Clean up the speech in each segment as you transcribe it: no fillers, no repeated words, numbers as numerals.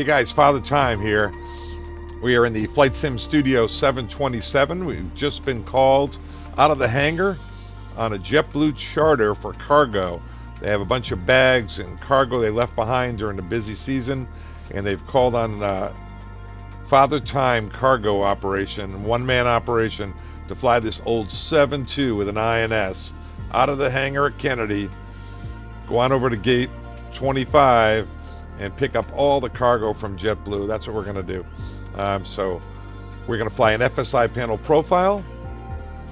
Hey guys, Father Time here. We are in the Flight Sim Studio 727. We've just been called out of the hangar on a JetBlue charter for cargo. They have a bunch of bags and cargo they left behind during the busy season, and they've called on Father Time cargo operation, one-man operation, to fly this old 7.2 with an INS out of the hangar at Kennedy, go on over to gate 25, and pick up all the cargo from JetBlue. That's what we're going to do. So we're going to fly an FSiPanel profile.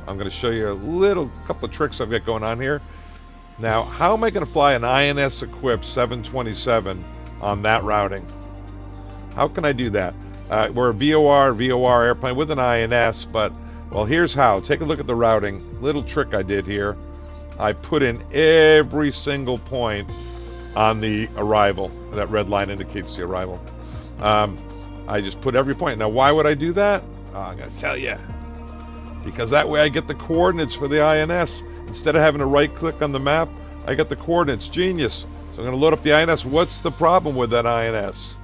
I'm going to show you a couple of tricks I've got going on here. Now, how am I going to fly an INS equipped 727 on that routing? How can I do that? We're a VOR airplane with an INS, but well, here's how. Take a look at the routing. Little trick I did here. I put in every single point on the arrival. That red line indicates the arrival. I just put every point. Now, why would I do that? I'm going to tell you. Because that way I get the coordinates for the INS. Instead of having to right click on the map, I get the coordinates. Genius. So I'm going to load up the INS. What's the problem with that INS?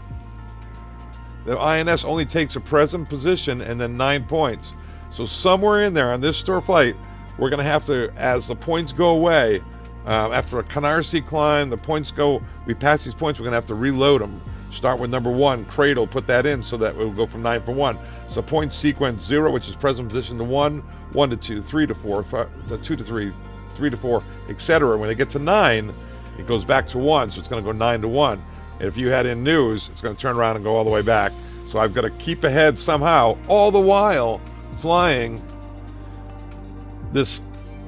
The INS only takes a present position and then 9 points. So somewhere in there on this store flight, we're going to have to, as the points go away, after a Canarsie climb, the points go, we pass these points, we're going to have to reload them. Start with number 1, cradle, put that in so that it will go from 9 for 1. So point sequence 0, which is present position, to 1, 1 to 2, 3 to 4, 2 to 3, 3 to 4, etc. When they get to 9, it goes back to 1, so it's going to go 9 to 1. And if you had in news, it's going to turn around and go all the way back. So I've got to keep ahead somehow, all the while flying this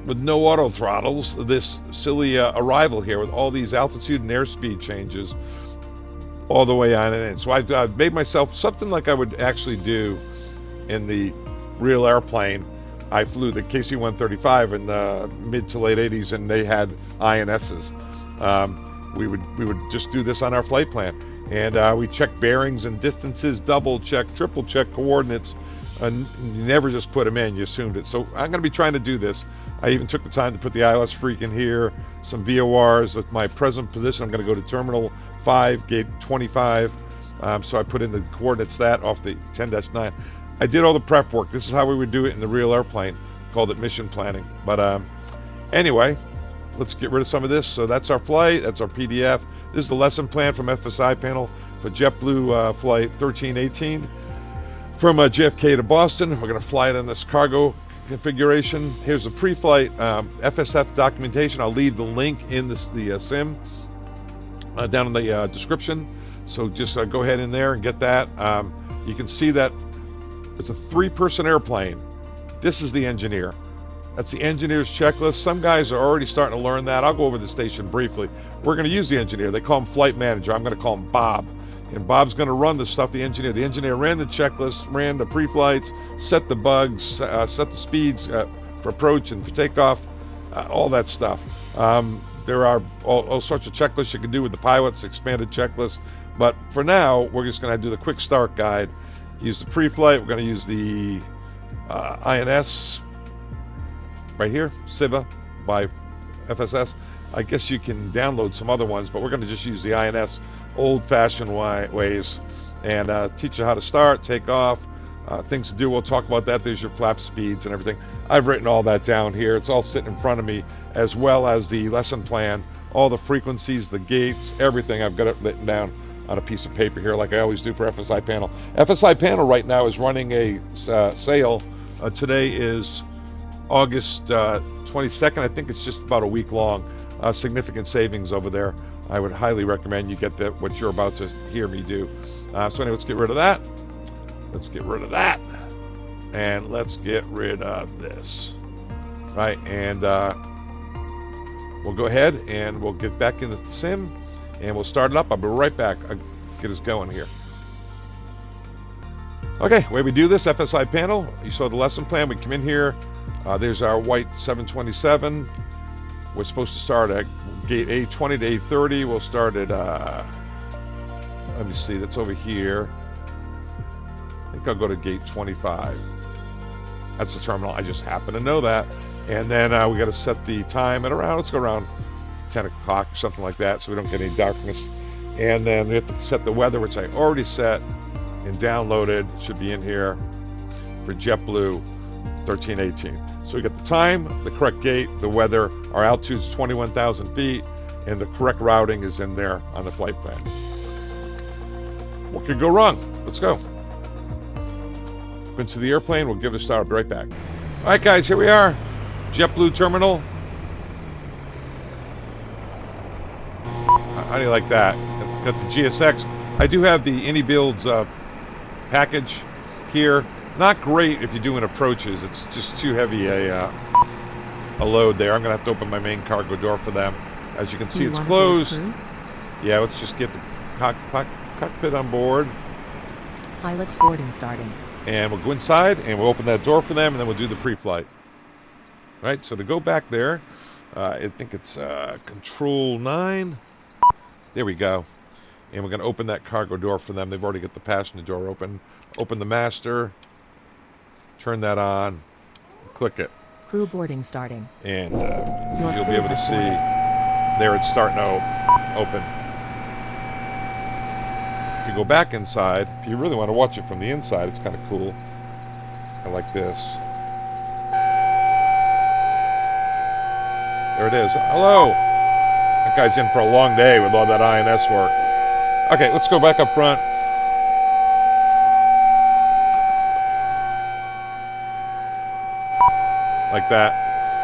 with no auto throttles, this silly arrival here with all these altitude and airspeed changes all the way on and in. So I've made myself something like I would actually do in the real airplane. I flew the KC-135 in the mid to late 80s, and they had INSs. We would just do this on our flight plan, and we check bearings and distances, double check, triple check coordinates, and you never just put them in, you assumed it. So I'm going to be trying to do this. I even took the time to put the ILS freak in here, some VORs with my present position. I'm going to go to Terminal 5, Gate 25. So I put in the coordinates that off the 10-9. I did all the prep work. This is how we would do it in the real airplane. Called it mission planning. But anyway, let's get rid of some of this. So that's our flight. That's our PDF. This is the lesson plan from FSiPanel for JetBlue flight 1318 from JFK to Boston. We're going to fly it in this cargo configuration. Here's the pre-flight FSF documentation. I'll leave the link in the sim down in the description. So just go ahead in there and get that. You can see that it's a 3-person airplane. This is the engineer. That's the engineer's checklist. Some guys are already starting to learn that. I'll go over the station briefly. We're going to use the engineer. They call him flight manager. I'm going to call him Bob. And Bob's going to run the stuff, the engineer. The engineer ran the checklist, ran the pre-flights, set the bugs, set the speeds for approach and for takeoff, all that stuff. There are all sorts of checklists you can do with the pilots, expanded checklists. But for now, we're just going to do the quick start guide. Use the pre-flight. We're going to use the INS right here, SIVA by FSS. I guess you can download some other ones, but we're going to just use the INS old-fashioned ways and teach you how to start, take off, things to do. We'll talk about that. There's your flap speeds and everything. I've written all that down here. It's all sitting in front of me, as well as the lesson plan, all the frequencies, the gates, everything. I've got it written down on a piece of paper here, like I always do for FSiPanel. FSiPanel right now is running a sale. Today is August 22nd. I think it's just about a week long. Significant savings over there. I would highly recommend you get what you're about to hear me do. So anyway, let's get rid of that. Let's get rid of that. And let's get rid of this. Right, and we'll go ahead and we'll get back into the sim and we'll start it up. I'll be right back. I'll get us going here. Okay, way we do this, FSiPanel. You saw the lesson plan. We come in here. There's our white 727. We're supposed to start at gate A20 to A30. We'll start at, let me see, that's over here. I think I'll go to gate 25. That's the terminal. I just happen to know that. And then we got to set the time at around, let's go around 10 o'clock, something like that, so we don't get any darkness. And then we have to set the weather, which I already set and downloaded. It should be in here for JetBlue 1318. So we got the time, the correct gate, the weather, our altitude's 21,000 feet, and the correct routing is in there on the flight plan. What could go wrong? Let's go. Into the airplane, we'll give it a start. I'll be right back. All right, guys, here we are. JetBlue terminal. How do you like that? Got the GSX. I do have the AnyBuilds package here. Not great if you're doing approaches. It's just too heavy a load there. I'm going to have to open my main cargo door for them. As you can see, it's closed. Yeah, let's just get the cockpit on board. Pilot's boarding starting. And we'll go inside and we'll open that door for them, and then we'll do the pre-flight. Right, so to go back there, I think it's Control 9. There we go. And we're going to open that cargo door for them. They've already got the passenger door open. Open the master. Turn that on. Click it. Crew boarding starting. And you'll be able to see there it's starting to open. If you go back inside, if you really want to watch it from the inside, it's kind of cool. I like this. There it is. Hello. That guy's in for a long day with all that INS work. Okay, let's go back up front. Like that.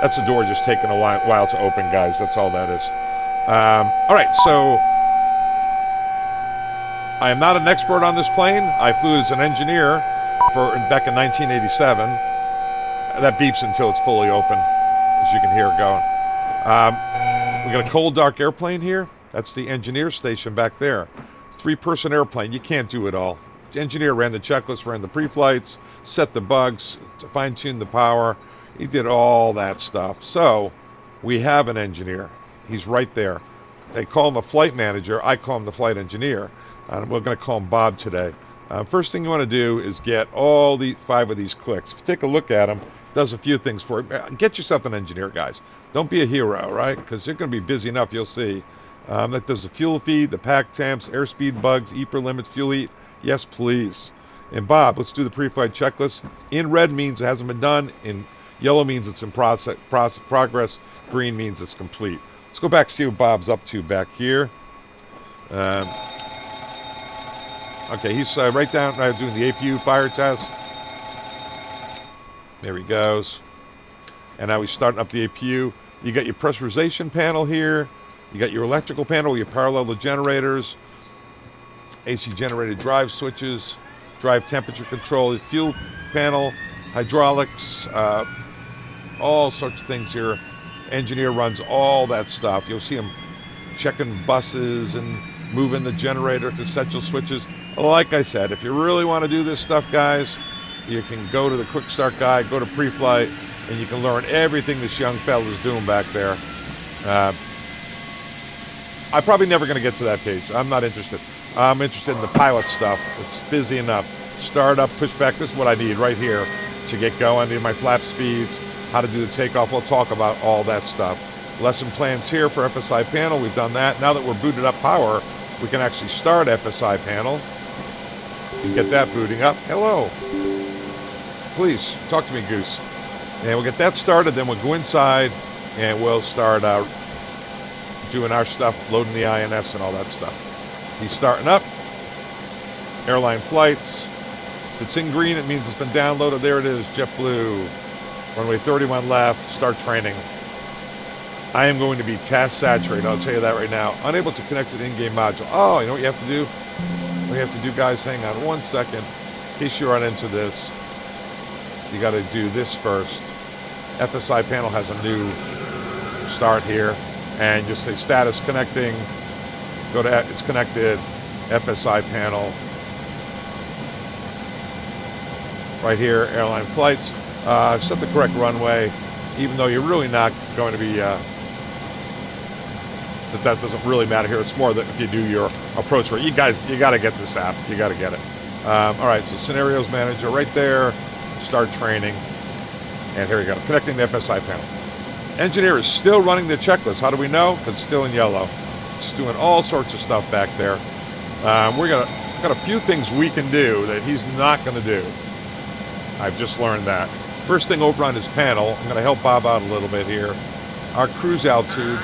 That's the door just taking a while to open, guys. That's all that is. All right, so I am not an expert on this plane. I flew as an engineer back in 1987. That beeps until it's fully open, as you can hear it going. We got a cold, dark airplane here. That's the engineer station back there. 3-person airplane. You can't do it all. The engineer ran the checklist, ran the pre-flights, set the bugs, fine-tuned the power. He did all that stuff. So we have an engineer. He's right there. They call him a flight manager. I call him the flight engineer. We're going to call him Bob today. First thing you want to do is get all 5 of these clicks. If you take a look at him, does a few things for you. Get yourself an engineer, guys. Don't be a hero, right? Because you're going to be busy enough, you'll see. That does the fuel feed, the pack temps, airspeed bugs, EPR limits, fuel heat. Yes, please. And Bob, let's do the pre-flight checklist. In red means it hasn't been done. In yellow means it's in progress. Green means it's complete. Let's go back and see what Bob's up to back here. Okay, he's right down doing the APU fire test. There he goes. And now he's starting up the APU. You got your pressurization panel here. You got your electrical panel, your parallel the generators, AC generated drive switches, drive temperature control, fuel panel, hydraulics, all sorts of things here. Engineer runs all that stuff. You'll see him checking buses and moving the generator to essential switches. Like I said, if you really want to do this stuff, guys, you can go to the quick start guide, go to pre-flight, and you can learn everything this young fella is doing back there. I'm probably never going to get to that page. I'm not interested. I'm interested in the pilot stuff. It's busy enough. Start up, push back. This is what I need right here to get going. I need my flap speeds, how to do the takeoff. We'll talk about all that stuff. Lesson plans here for FSiPanel. We've done that. Now that we're booted up power, we can actually start FSiPanel and get that booting up. Hello. Please, talk to me, Goose. And we'll get that started. Then we'll go inside and we'll start doing our stuff, loading the INS and all that stuff. He's starting up. Airline flights. If it's in green, it means it's been downloaded. There it is, JetBlue. Runway 31 left, start training. I am going to be task saturated, I'll tell you that right now. Unable to connect to the in-game module. Oh, you know what you have to do? What you have to do, guys, hang on 1 second. In case you run into this, you got to do this first. FSiPanel has a new start here. And you'll say status connecting, go to it's connected, FSiPanel. Right here, airline flights. Set the correct runway, even though you're really not going to be, that doesn't really matter here. It's more that if you do your approach rate. You got to get this app. You got to get it. All right, so scenarios manager right there, start training. And here we go, connecting the FSiPanel. Engineer is still running the checklist. How do we know? Because it's still in yellow. trucks, doing all sorts of stuff back there. We're got a few things we can do that he's not going to do. I've just learned that. First thing over on his panel, I'm going to help Bob out a little bit here. Our cruise altitude,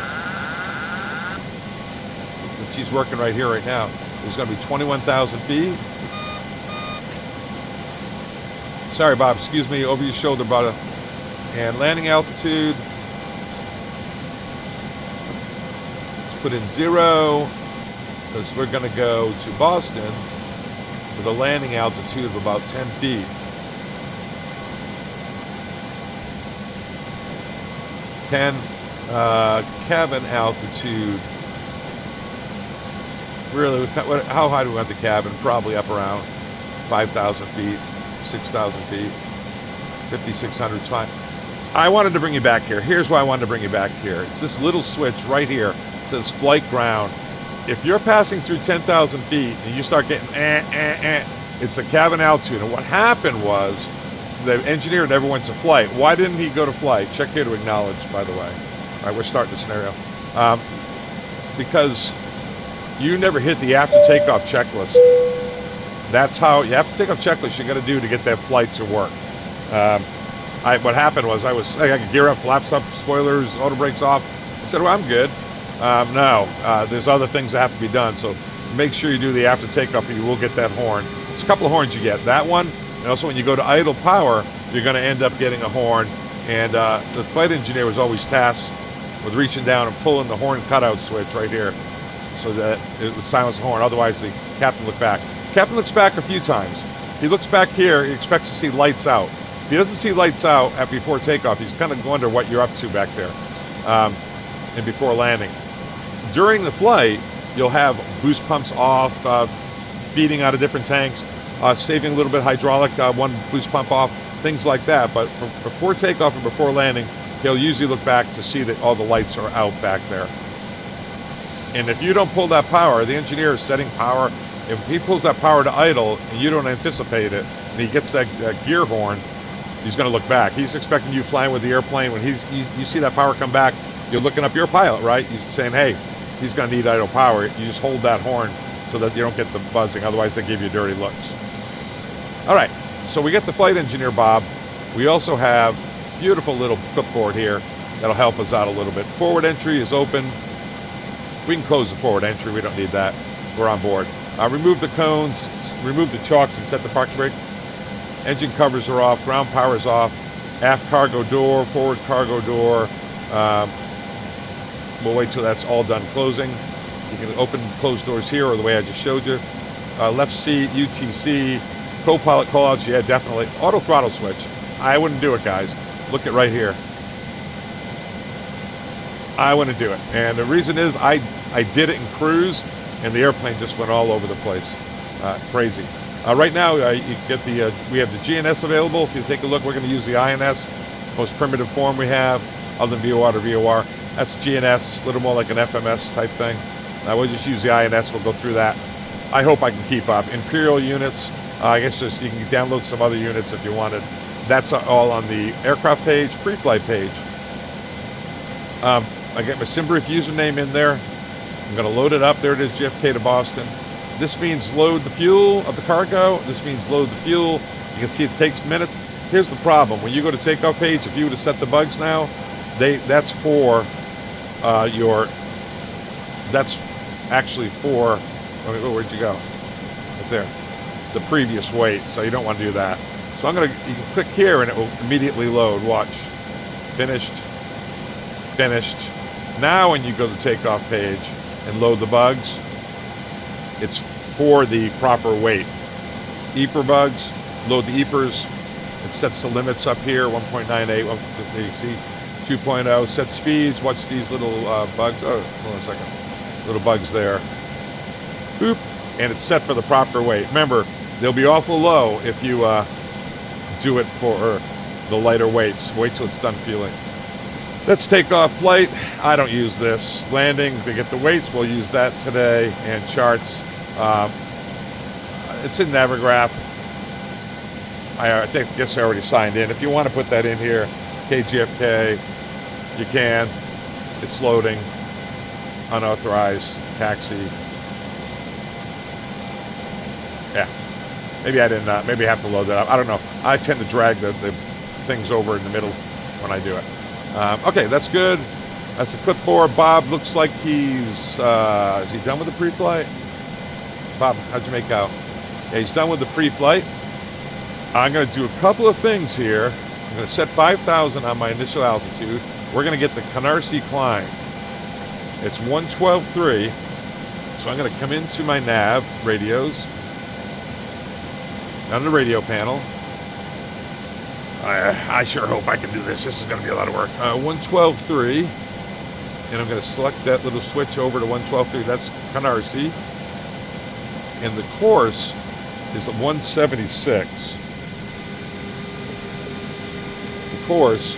which he's working right here right now, is going to be 21,000 feet. Sorry, Bob, excuse me, over your shoulder, brother. And landing altitude, let's put in 0, because we're going to go to Boston with a landing altitude of about 10 feet. 10 cabin altitude. Really, how high do we want the cabin? Probably up around 5,000 feet, 6,000 feet, 5,600 fine. I wanted to bring you back here. Here's why I wanted to bring you back here. It's this little switch right here. It says flight ground. If you're passing through 10,000 feet and you start getting it's the cabin altitude. And what happened was the engineer never went to flight. Why didn't he go to flight? Check here to acknowledge, by the way. All right, we're starting the scenario. Because you never hit the after takeoff checklist. That's how you have to take off checklist you got to do to get that flight to work. What happened was I could gear up, flaps up, spoilers, auto brakes off. I said, well, I'm good. No, there's other things that have to be done. So make sure you do the after takeoff, or you will get that horn. There's a couple of horns you get. That one, and also when you go to idle power, you're going to end up getting a horn. And the flight engineer was always tasked with reaching down and pulling the horn cutout switch right here, so that it would silence the horn. Otherwise, the captain looked back. Captain looks back a few times. He looks back here. He expects to see lights out. If he doesn't see lights out before takeoff, he's kind of wonder what you're up to back there, and before landing. During the flight, you'll have boost pumps off, feeding out of different tanks, saving a little bit hydraulic, one boost pump off, things like that. But before takeoff and before landing, he'll usually look back to see that all the lights are out back there. And if you don't pull that power, the engineer is setting power. If he pulls that power to idle and you don't anticipate it, and he gets that gear horn, he's going to look back. He's expecting you flying with the airplane. When you see that power come back, you're looking up your pilot, right? He's saying, hey, he's going to need idle power. You just hold that horn so that you don't get the buzzing. Otherwise, they give you dirty looks. All right, so we get the flight engineer, Bob. We also have beautiful little clipboard here that'll help us out a little bit. Forward entry is open. We can close the forward entry. We don't need that. We're on board. Remove the cones, remove the chocks, and set the parking brake. Engine covers are off. Ground power is off. Aft cargo door, forward cargo door. We'll wait till that's all done closing. You can open and close doors here, or the way I just showed you. Left seat, UTC, co-pilot callouts. Yeah, definitely. Auto throttle switch. I wouldn't do it, guys. Look at right here. I wouldn't do it. And the reason is I did it in cruise, and the airplane just went all over the place. Crazy. Right now, you get we have the GNS available. If you take a look, we're going to use the INS, most primitive form we have, other than VOR to VOR. That's GNS, a little more like an FMS type thing. We'll just use the INS. We'll go through that. I hope I can keep up. Imperial units, I guess just you can download some other units if you wanted. That's all on the aircraft page, Preflight page. I get my SimBrief username in there. I'm going to load it up. There it is, JFK to Boston. This means load the fuel of the cargo. This means load the fuel. You can see it takes minutes. Here's the problem. When you go to takeoff page, if you were to set the bugs now, that's for that's actually for, where'd you go? Right there. The previous weight, so you don't want to do that. So you can click here and it will immediately load. Watch. Finished. Finished. Now when you go to the takeoff page and load the bugs, it's for the proper weight. EPR bugs, load the EPRs. It sets the limits up here, 1.98, 1.50, 2.0. Set speeds. Watch these little bugs. Oh, hold on a second. Little bugs there. Boop. And it's set for the proper weight. Remember, they'll be awful low if you do it for the lighter weights. Wait till it's done fueling. Let's take off flight. I don't use this. Landing, to get the weights, we'll use that today. And charts. It's in Navigraph. I guess I already signed in. If you want to put that in here, KJFK, you can. It's loading. unauthorized taxi. Yeah, maybe I didn't. Maybe I have to load that up. I don't know. I tend to drag the things over in the middle when I do it. Okay, that's good. That's the clipboard. Bob looks like he's. Is he done with the pre-flight? Bob, how'd you make out? Yeah, he's done with the pre-flight. I'm going to do a couple of things here. I'm going to set 5,000 on my initial altitude. We're going to get the Canarsie climb. It's 112.3. So I'm going to come into my nav radios. On the radio panel. I sure hope I can do this. This is going to be a lot of work. 112.3. And I'm going to select that little switch over to 112.3. That's Canarsie. And the course is 176. The course,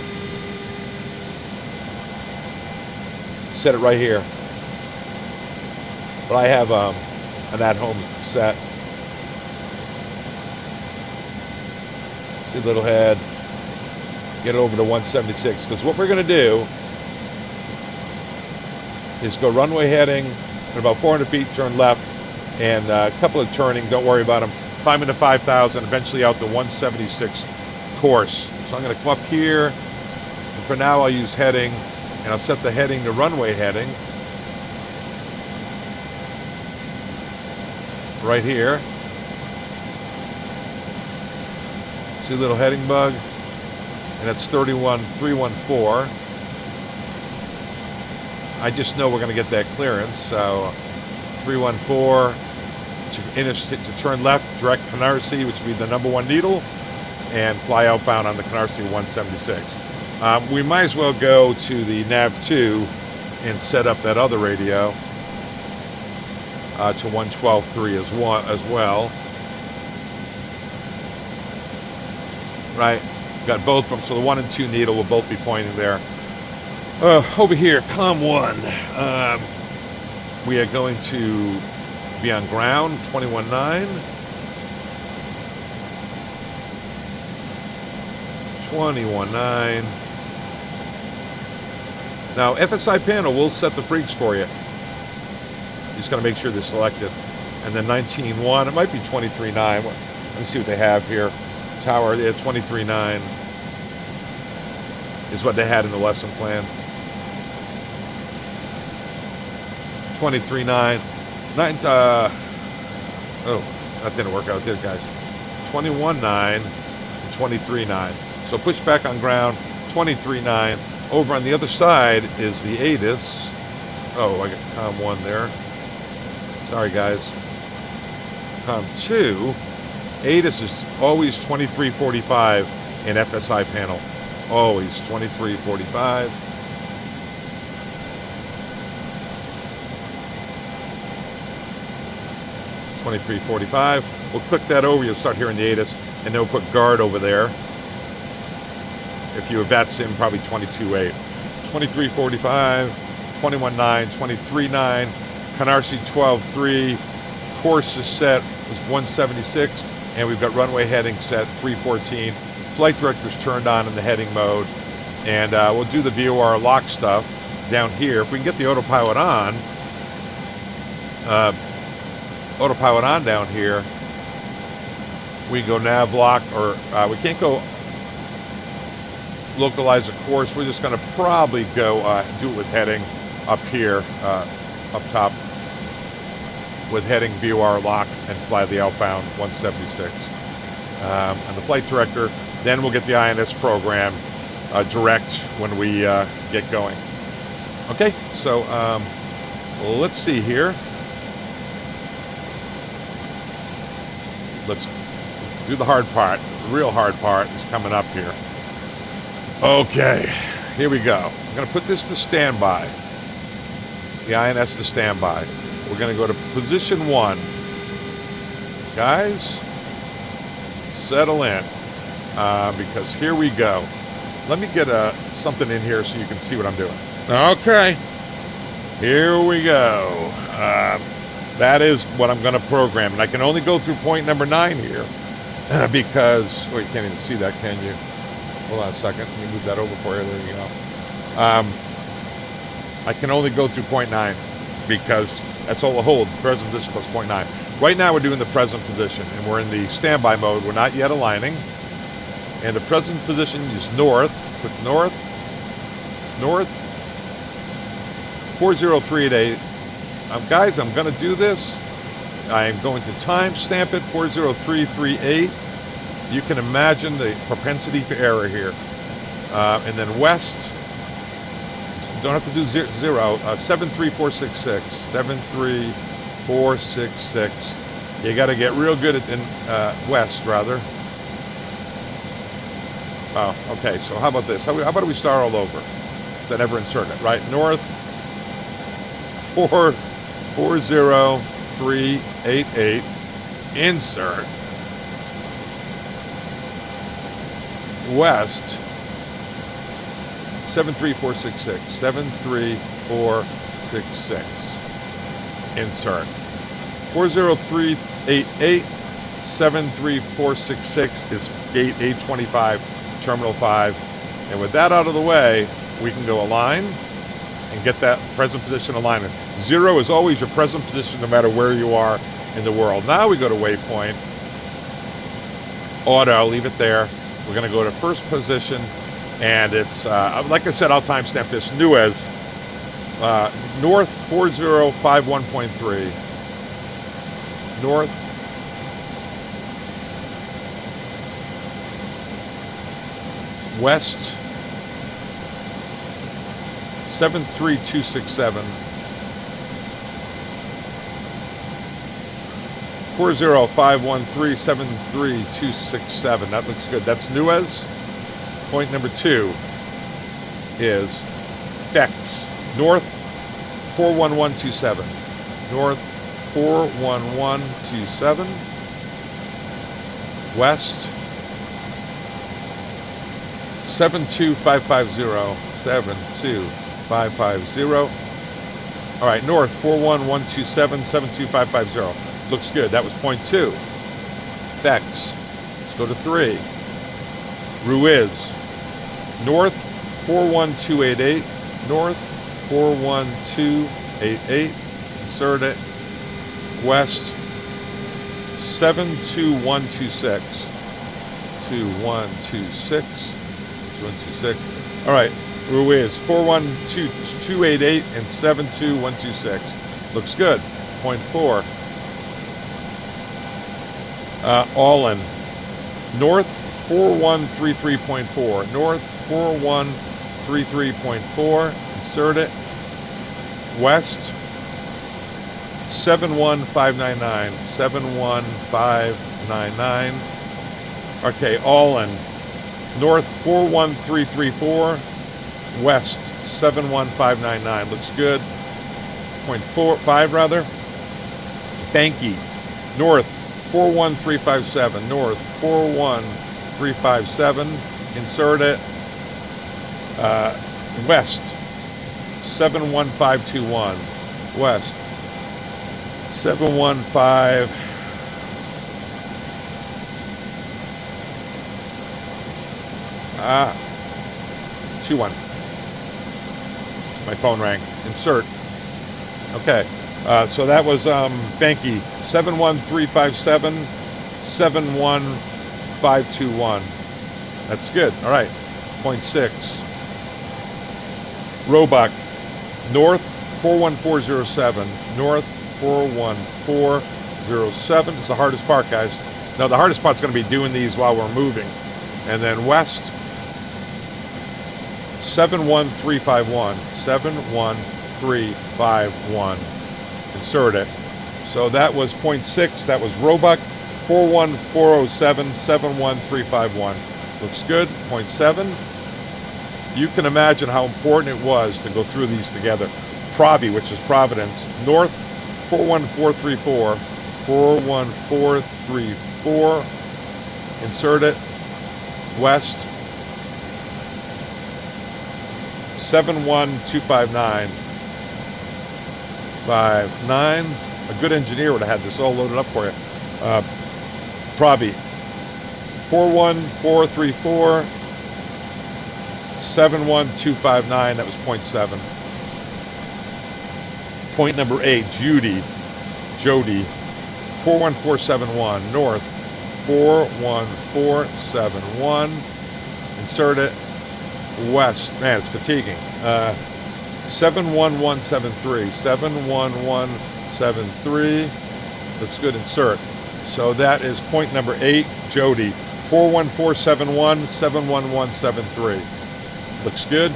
set it right here. But I have an at-home set. See the little head. Get it over to 176. Because what we're going to do is go runway heading at about 400 feet, turn left, and a couple of turning, don't worry about them. Climb into 5,000, eventually out to 176 course. So I'm going to come up here, and for now I'll use heading, and I'll set the heading to runway heading. Right here. See a little heading bug? And that's 31314. I just know we're going to get that clearance, so 314 to turn left, direct Canarsie, which would be the #1 needle, and fly outbound on the Canarsie 176. We might as well go to the nav2 and set up that other radio to 112.3 as well. Right, got both of them, so the 1 and 2 needle will both be pointing there. Over here, COM 1, we are going to be on ground, 21.9. 21.9. Now, FSiPanel will set the freaks for you. You just got to make sure they're selected. And then 19.1, it might be 23.9. Let me see what they have here. Tower, yeah, 23.9 is what they had in the lesson plan. 23.9. Oh, that didn't work out, did it, guys? 21.9 and 23.9. So pushback on ground, 23.9. Over on the other side is the ATIS. Oh, I got COM 1 there. Sorry, guys. COM 2. ATIS is always 23.45 in FSiPanel. Always 23.45. $23.45. We'll click that over. You'll start hearing the ATIS, and then we'll put guard over there. If you were VATSIM, probably 22.8. 23.45, 21.9, 23.9. Canarsie 12.3. Course is set is 176, and we've got runway heading set 314. Flight director's turned on in the heading mode, and we'll do the VOR lock stuff down here. If we can get the autopilot on. Down here, we go nav lock, or we can't go localize a course. We're just going to probably go do it with heading up here, up top, with heading VOR lock and fly the outbound 176. And the flight director, then we'll get the INS program direct when we get going. Okay, so let's see here. Let's do the hard part. The real hard part is coming up here. Okay, here we go. I'm going to put this to standby. The INS to standby. We're going to go to position 1. Guys, settle in, because here we go. Let me get something in here so you can see what I'm doing. Okay, here we go. That is what I'm going to program, and I can only go through point number 9 here because, well, you can't even see that, can you? Hold on a second. Let me move that over for you. There you go. I can only go through point 9. because that's all it holds, present position plus 0.9. Right now we're doing the present position, and we're in the standby mode. We're not yet aligning. And the present position is north. Put north, 40388. Guys, I'm going to do this. I am going to time stamp it 40338. You can imagine the propensity for error here. And then west, don't have to do zero, 73466, 73466. You got to get real good at west, rather. Oh, okay, so how about this? How about we start all over? So I never insert it, right? North, 40388, insert. West, 73466, 73466, insert. 40388, 73466 is gate 825, terminal 5. And with that out of the way, we can go align and get that present position alignment. 0 is always your present position no matter where you are in the world. Now we go to waypoint, auto, leave it there. We're going to go to first position, and it's, like I said, I'll timestamp this, new as north 4051.3, north west 73267, 405137327. That looks good. That's Nuez. Point number 2 is Bex, north 41127, north 41127, west 72550, 72550. All right, north 41127, 72550. Looks good. That was point 2. Bex. Let's go to 3. Ruiz. North 41288. North 41288. Insert it. West 72126. 2126. 2126. All right. Ruiz 41288 and 72126. Looks good. Point 4. All in. North 4133.4. North 4133.4. Insert it. West 71599. 71599. Okay, all in. North 41334. West 71599. Looks good. Point 5 rather. Banky. North 41357. North 41357. Insert it. West 71521. West 715. 21. My phone rang. Insert. Okay. So that was Banky 71357, 71521. That's good. All right. Point 6. Roebuck. North 41407. North 41407. It's the hardest part, guys. Now the hardest part's going to be doing these while we're moving. And then west 71351. 71351. Insert it. So that was point 6. That was Roebuck 41407, 71351. Looks good. Point 7. You can imagine how important it was to go through these together. Provi, which is Providence, north 41434, 41434. Insert it. West 71259. 59. A good engineer would have had this all loaded up for you. Provi 41434, 71259. That was point 7. Point number 8, Jody, 41471, north, 41471, insert it, west, man, it's fatiguing, 71173, 71173, looks good, insert. So that is point number 8, Jody, 41471, 71173. Looks good.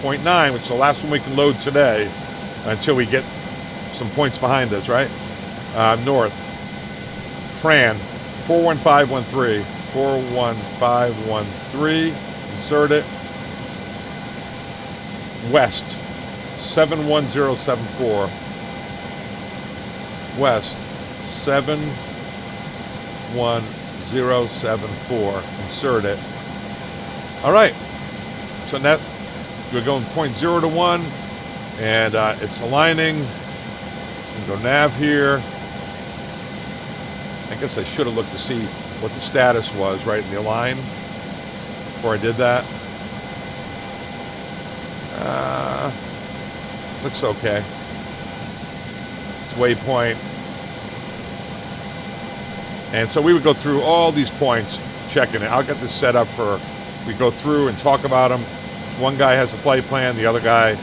Point 9, which is the last one we can load today until we get some points behind us, right? North, Fran, 41513, 41513, insert it. West, 71074, west, 71074, insert it. All right, so that we're going point 0 to 1, and it's aligning. Go nav here. I guess I should have looked to see what the status was right in the align before I did that. Looks okay. It's waypoint. And so we would go through all these points, checking it. I'll get this set up for, we go through and talk about them. One guy has the flight plan, the other guy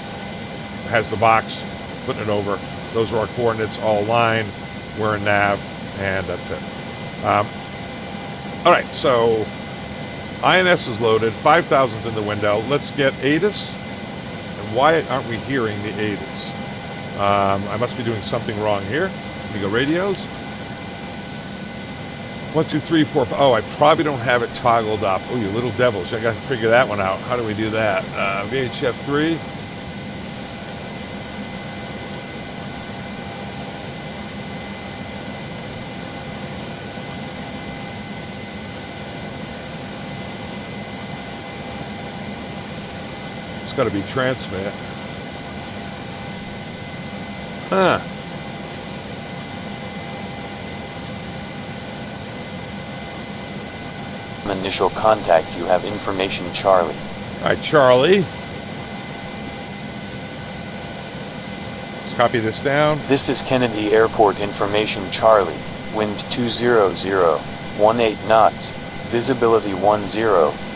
has the box, putting it over. Those are our coordinates, all aligned. We're in nav, and that's it. All right, so INS is loaded, 5,000's in the window. Let's get ATIS. And why aren't we hearing the ATIS? I must be doing something wrong here. Let me go radios. 1, 2, 3, 4, 5. Oh, I probably don't have it toggled up. Oh, you little devils. I got to figure that one out. How do we do that? VHF 3. It's got to be transmit. Huh. Initial contact, you have information Charlie. All right, Charlie. Let's copy this down. This is Kennedy Airport information Charlie. Wind 200, 18 knots. Visibility 10.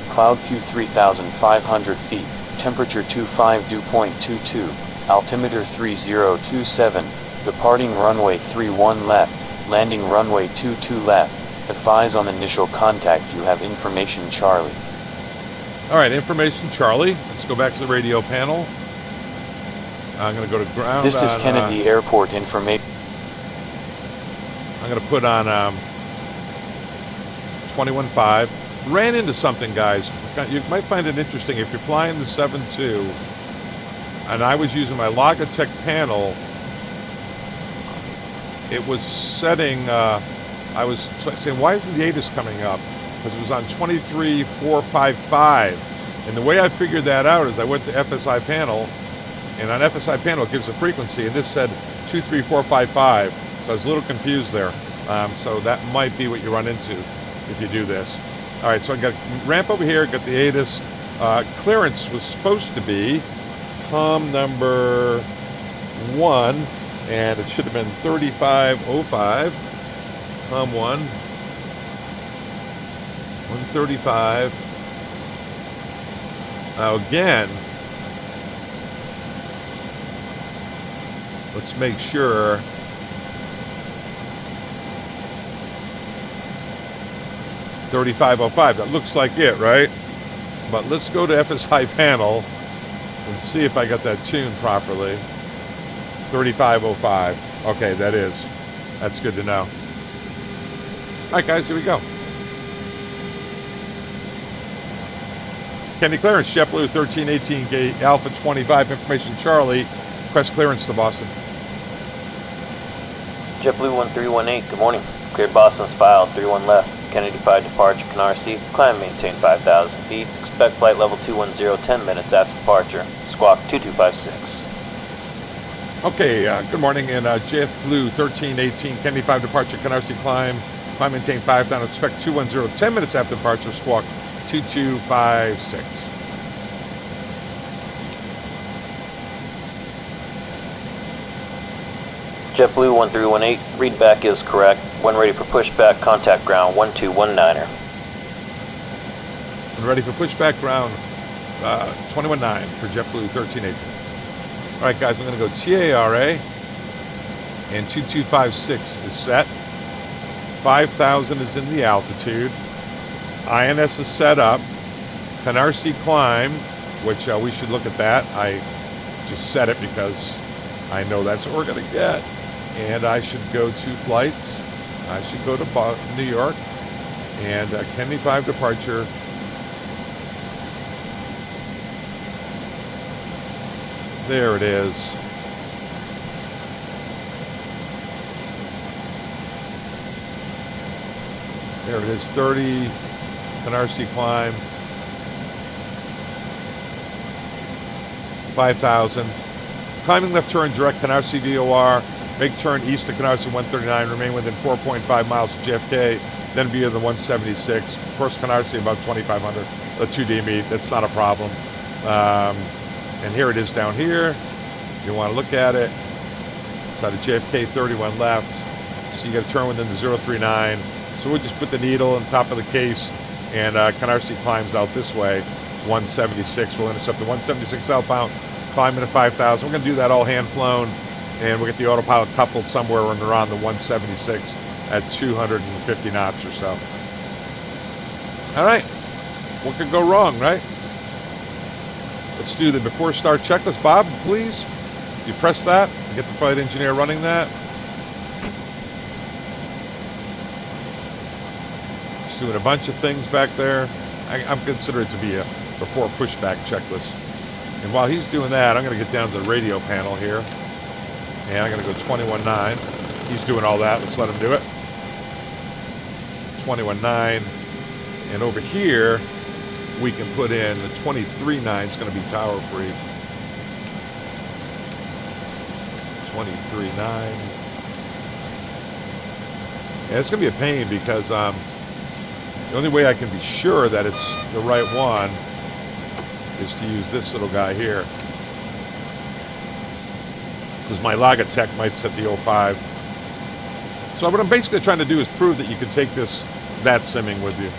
Cloud view 3,500 feet. Temperature 25 dew point 22. Altimeter 3027. Departing runway 31 left. Landing runway 22 left. Advise on initial contact, you have information Charlie. All right, information Charlie. Let's go back to the radio panel. I'm going to go to ground. This is Kennedy Airport information. I'm going to put on 21.5. Ran into something, guys. You might find it interesting if you're flying the 7.2, and I was using my Logitech panel. It was setting. I was saying, why isn't the ATIS coming up? Because it was on 23.455. And the way I figured that out is I went to FSiPanel, and on FSiPanel it gives a frequency, and this said 23455. So I was a little confused there. So that might be what you run into if you do this. All right, so I got ramp over here, got the ATIS. Clearance was supposed to be COM number 1, and it should have been 3505. COM 1, 135. Now again, let's make sure. $35.05. That looks like it, right? But let's go to FSiPanel and see if I got that tuned properly. $35.05. Okay, that is. That's good to know. All right, guys, here we go. Kennedy clearance, JetBlue 1318 gate Alpha 25, information Charlie, request clearance to Boston. JetBlue 1318, good morning. Cleared Boston's file, 31 left. Kennedy 5 departure, Canarsie. Climb maintain 5,000 feet. Expect flight level 210, 10 minutes after departure. Squawk 2256. Okay, good morning, and JetBlue 1318, Kennedy 5 departure, Canarsie climb maintain 5,000, expect 210, 10 minutes after departure, squawk 2256. JetBlue 1318, readback is correct. When ready for pushback, contact ground 1219er. When ready for pushback, ground 219 for JetBlue 1318. All right, guys, I'm going to go TARA, and 2256 is set. 5,000 is in the altitude. INS is set up. Canarsie climb, which we should look at that. I just set it because I know that's what we're going to get. And I should go 2 flights. I should go to New York. And Kennedy 5 departure. There it is. There it is, 30, Canarsie climb, 5,000. Climbing left turn, direct Canarsie VOR, make turn east to Canarsie 139, remain within 4.5 miles of JFK, then via the 176. First Canarsie about 2,500, a 2D meet, that's not a problem. And here it is down here. You want to look at it. Side of JFK, 31 left. So you got to turn within the 039. So we'll just put the needle on top of the case, and Canarsie climbs out this way, 176. We'll intercept the 176 southbound, climb into 5,000. We're going to do that all hand flown, and we'll get the autopilot coupled somewhere around the 176 at 250 knots or so. All right, what could go wrong, right? Let's do the before start checklist. Bob, please. You press that and get the flight engineer running that. Just doing a bunch of things back there. I'm considering it to be a before pushback checklist. And while he's doing that, I'm going to get down to the radio panel here. And I'm going to go 21.9. He's doing all that. Let's let him do it. 21.9. And over here, we can put in the 23.9 is going to be tower free. 23.9. Yeah, it's going to be a pain because the only way I can be sure that it's the right one is to use this little guy here. Because my Logitech might set the 05. So what I'm basically trying to do is prove that you can take this VAT simming with you.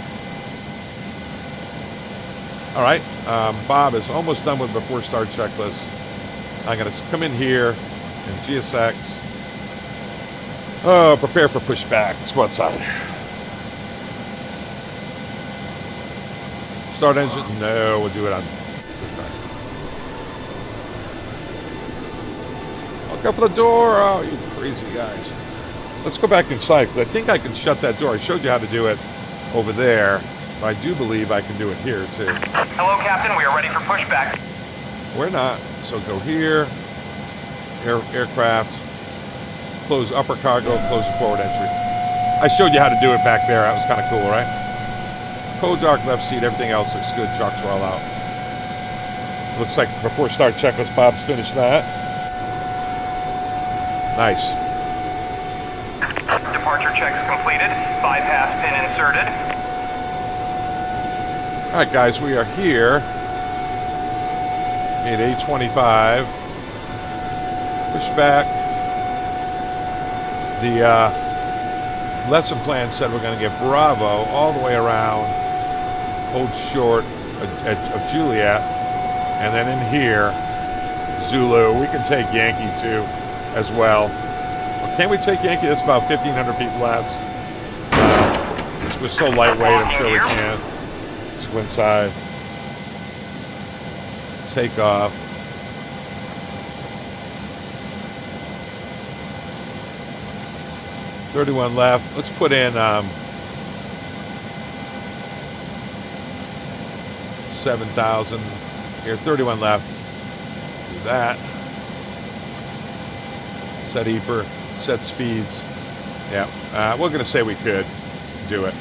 All right, Bob is almost done with before start checklist. I'm going to come in here and GSX. Oh, prepare for pushback. Let's go outside. Start engine? No, we'll do it on. Look up the door. Oh, you crazy guys. Let's go back inside because I think I can shut that door. I showed you how to do it over there. I do believe I can do it here, too. Hello, Captain. We are ready for pushback. We're not. So go here. Aircraft. Close upper cargo. Close the forward entry. I showed you how to do it back there. That was kind of cool, right? Code dark left seat. Everything else looks good. Chalks are all out. Looks like before start checklist, Bob's finished that. Nice. Departure checks completed. Bypass pin inserted. All right, guys, we are here at 8:25. Pushback. The lesson plan said we're going to get Bravo all the way around, hold short of Juliet, and then in here, Zulu. We can take Yankee too, as well. Can we take Yankee? That's about 1,500 feet less. We're so lightweight, I'm sure we can. Go inside. Take off. $31 left. Let's put in 7,000. Here, 31 left. Do that. Set EPR. Set speeds. Yeah, we're going to say we could do it.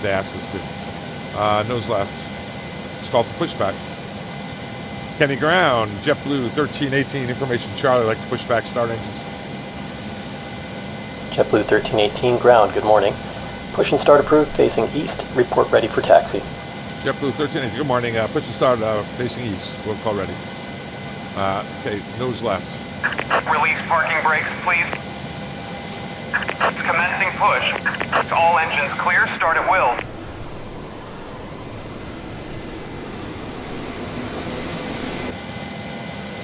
They asked us to. Nose left. It's called for pushback. Kenny Ground, JetBlue 1318, information Charlie, like to pushback, start engines. JetBlue 1318, ground, good morning. Push and start approved, facing east, report ready for taxi. JetBlue 1318, good morning, push and start facing east, we'll call ready. Okay, nose left. Release parking brakes, please. Commencing push. All engines clear. Start at will.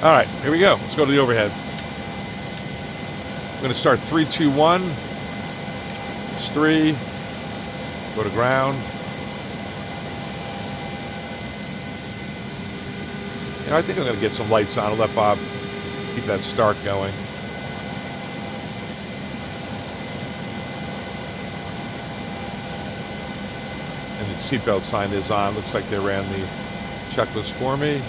All right, here we go. Let's go to the overhead. I'm going to start 3, 2, 1. It's 3. Go to ground. You know, I think I'm going to get some lights on. I'll let Bob keep that start going. And the seatbelt sign is on. Looks like they ran the checklist for me.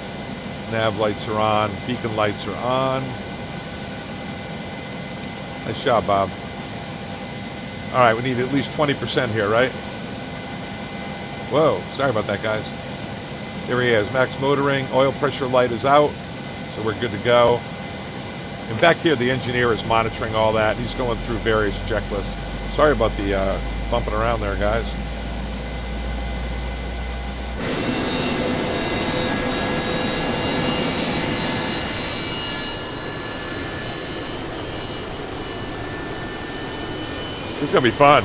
Nav lights are on. Beacon lights are on. Nice job, Bob. All right, we need at least 20% here, right? Whoa, sorry about that, guys. There he is, max motoring. Oil pressure light is out, so we're good to go. And back here, the engineer is monitoring all that. He's going through various checklists. Sorry about the bumping around there, guys. It's going to be fun.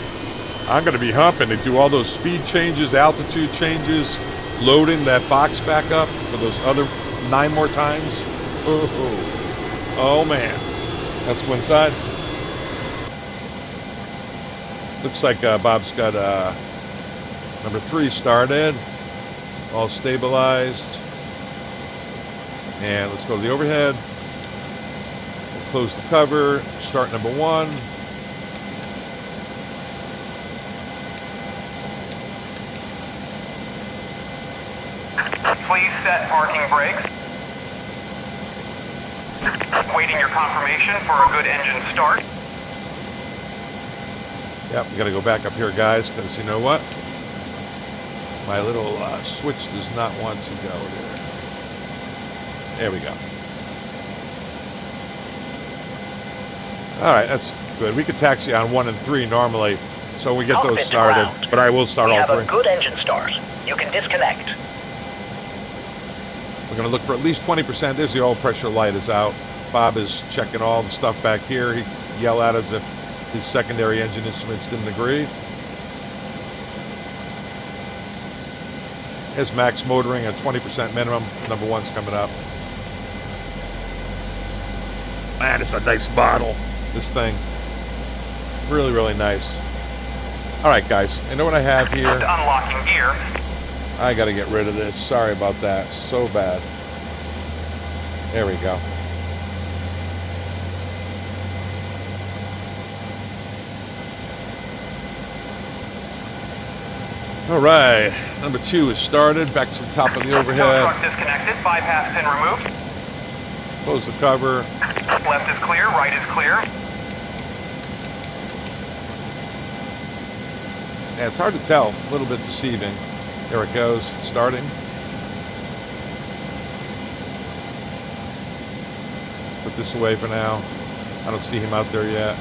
I'm going to be humping and do all those speed changes, altitude changes, loading that box back up for those other 9 more times. Oh man. Let's go inside. Looks like Bob's got number 3 started. All stabilized. And let's go to the overhead. We'll close the cover. Start number 1. Please set parking brakes. Waiting your confirmation for a good engine start. Yep, we got to go back up here, guys, because you know what? My little switch does not want to go there. There we go. All right, that's good. We could taxi on 1 and 3 normally, so we get those started. But I will start all 3. We have a good engine start. You can disconnect. We're going to look for at least 20%. There's the oil pressure light is out. Bob is checking all the stuff back here. He yelled at us if his secondary engine instruments didn't agree. There's max motoring at 20% minimum. Number 1's coming up. Man, it's a nice bottle. This thing. Really, really nice. All right, guys. You know what I have here? Unlocking gear. I got to get rid of this. Sorry about that. So bad. There we go. All right. Number 2 is started. Back to the top of the overhead. Truck disconnected. Bypass pin removed. Close the cover. Left is clear. Right is clear. Yeah, it's hard to tell. A little bit deceiving. There it goes, starting. Put this away for now. I don't see him out there yet.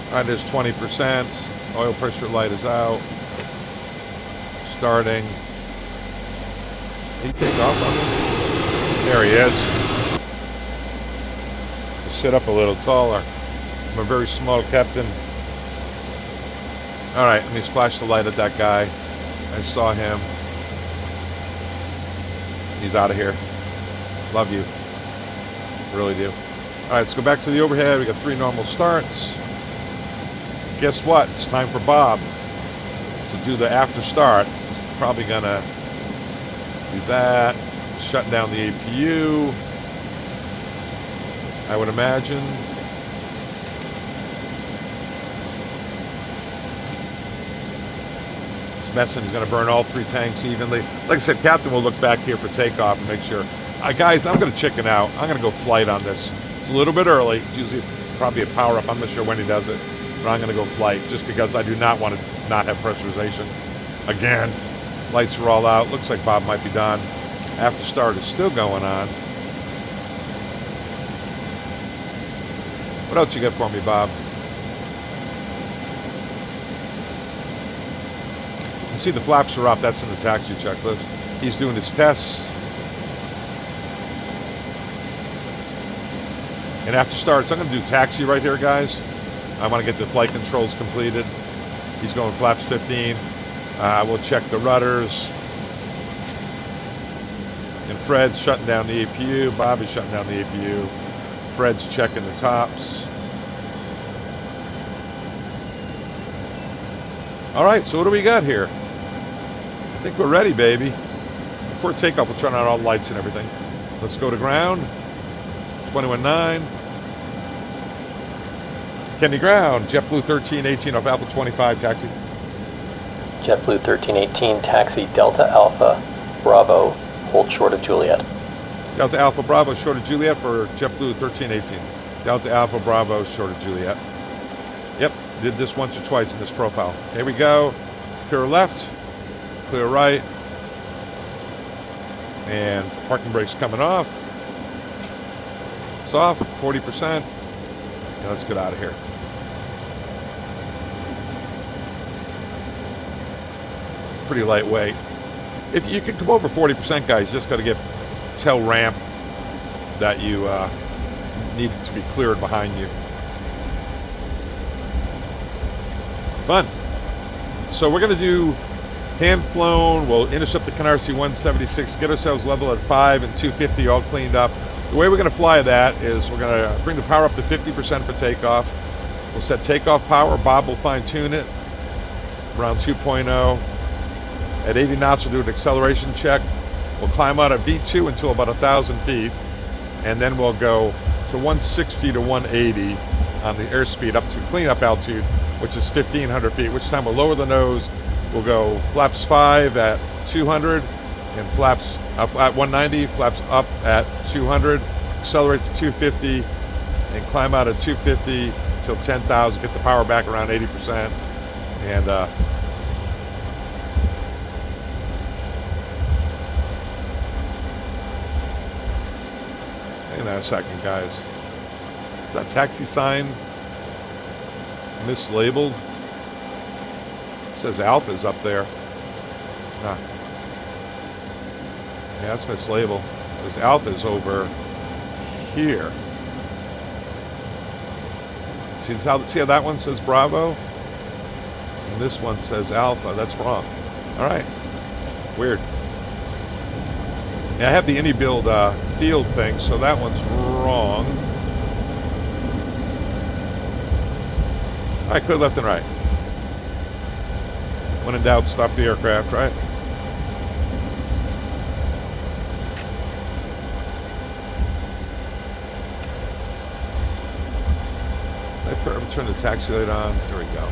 All right, there's 20%. Oil pressure light is out. Starting. Did he take off on me? There he is. Sit up a little taller. I'm a very small captain. All right, let me splash the light at that guy. I saw him. He's out of here. Love you. Really do. All right, let's go back to the overhead. We got 3 normal starts. Guess what? It's time for Bob to do the after start. Probably gonna do that. Shut down the APU. I would imagine. Messing is going to burn all 3 tanks evenly. Like I said, Captain will look back here for takeoff and make sure. Guys, I'm going to chicken out. I'm going to go flight on this. It's a little bit early. It's usually probably a power up. I'm not sure when he does it. But I'm going to go flight just because I do not want to not have pressurization. Again, lights are all out. Looks like Bob might be done. After start is still going on. What else you got for me, Bob? see the flaps are up. That's in the taxi checklist. He's doing his tests. And after starts, I'm going to do taxi right here, guys. I want to get the flight controls completed. He's going flaps 15. We'll check the rudders. And Fred's shutting down the APU. Bobby's shutting down the APU. Fred's checking the tops. All right, so what do we got here? I think we're ready, baby. Before takeoff, we'll turn on all the lights and everything. Let's go to ground. 21.9. Kenny ground. JetBlue 1318 off Alpha 25, taxi. JetBlue 1318, taxi Delta Alpha Bravo, hold short of Juliet. Delta Alpha Bravo short of Juliet for JetBlue 1318. Delta Alpha Bravo short of Juliet. Yep, did this once or twice in this profile. Here we go. Clear left, clear right, and parking brakes coming off. It's off, 40%. And let's get out of here. Pretty lightweight. If you can come over 40%, guys, you just got to tell ramp that you need to be cleared behind you. Fun. So we're going to do hand flown. We'll intercept the Canarsie 176, get ourselves level at 5 and 250 all cleaned up. The way we're going to fly that is we're going to bring the power up to 50% for takeoff. We'll set takeoff power. Bob will fine tune it around 2.0. At 80 knots, we'll do an acceleration check. We'll climb out at V2 until about 1,000 feet, and then we'll go to 160 to 180 on the airspeed up to cleanup altitude, which is 1,500 feet, which time we'll lower the nose. We'll go flaps 5 at 200 and flaps up at 190, flaps up at 200, accelerate to 250 and climb out at 250 till 10,000, get the power back around 80%, and hang on a second, guys. Is that taxi sign mislabeled? It says Alpha's up there. Ah. Yeah, that's mislabeled. Because Alpha's over here. See how that one says Bravo? And this one says Alpha. That's wrong. All right. Weird. Yeah, I have the any-build field thing, so that one's wrong. All right, clear left and right. When in doubt, stop the aircraft, right? Turn the taxi light on. There we go.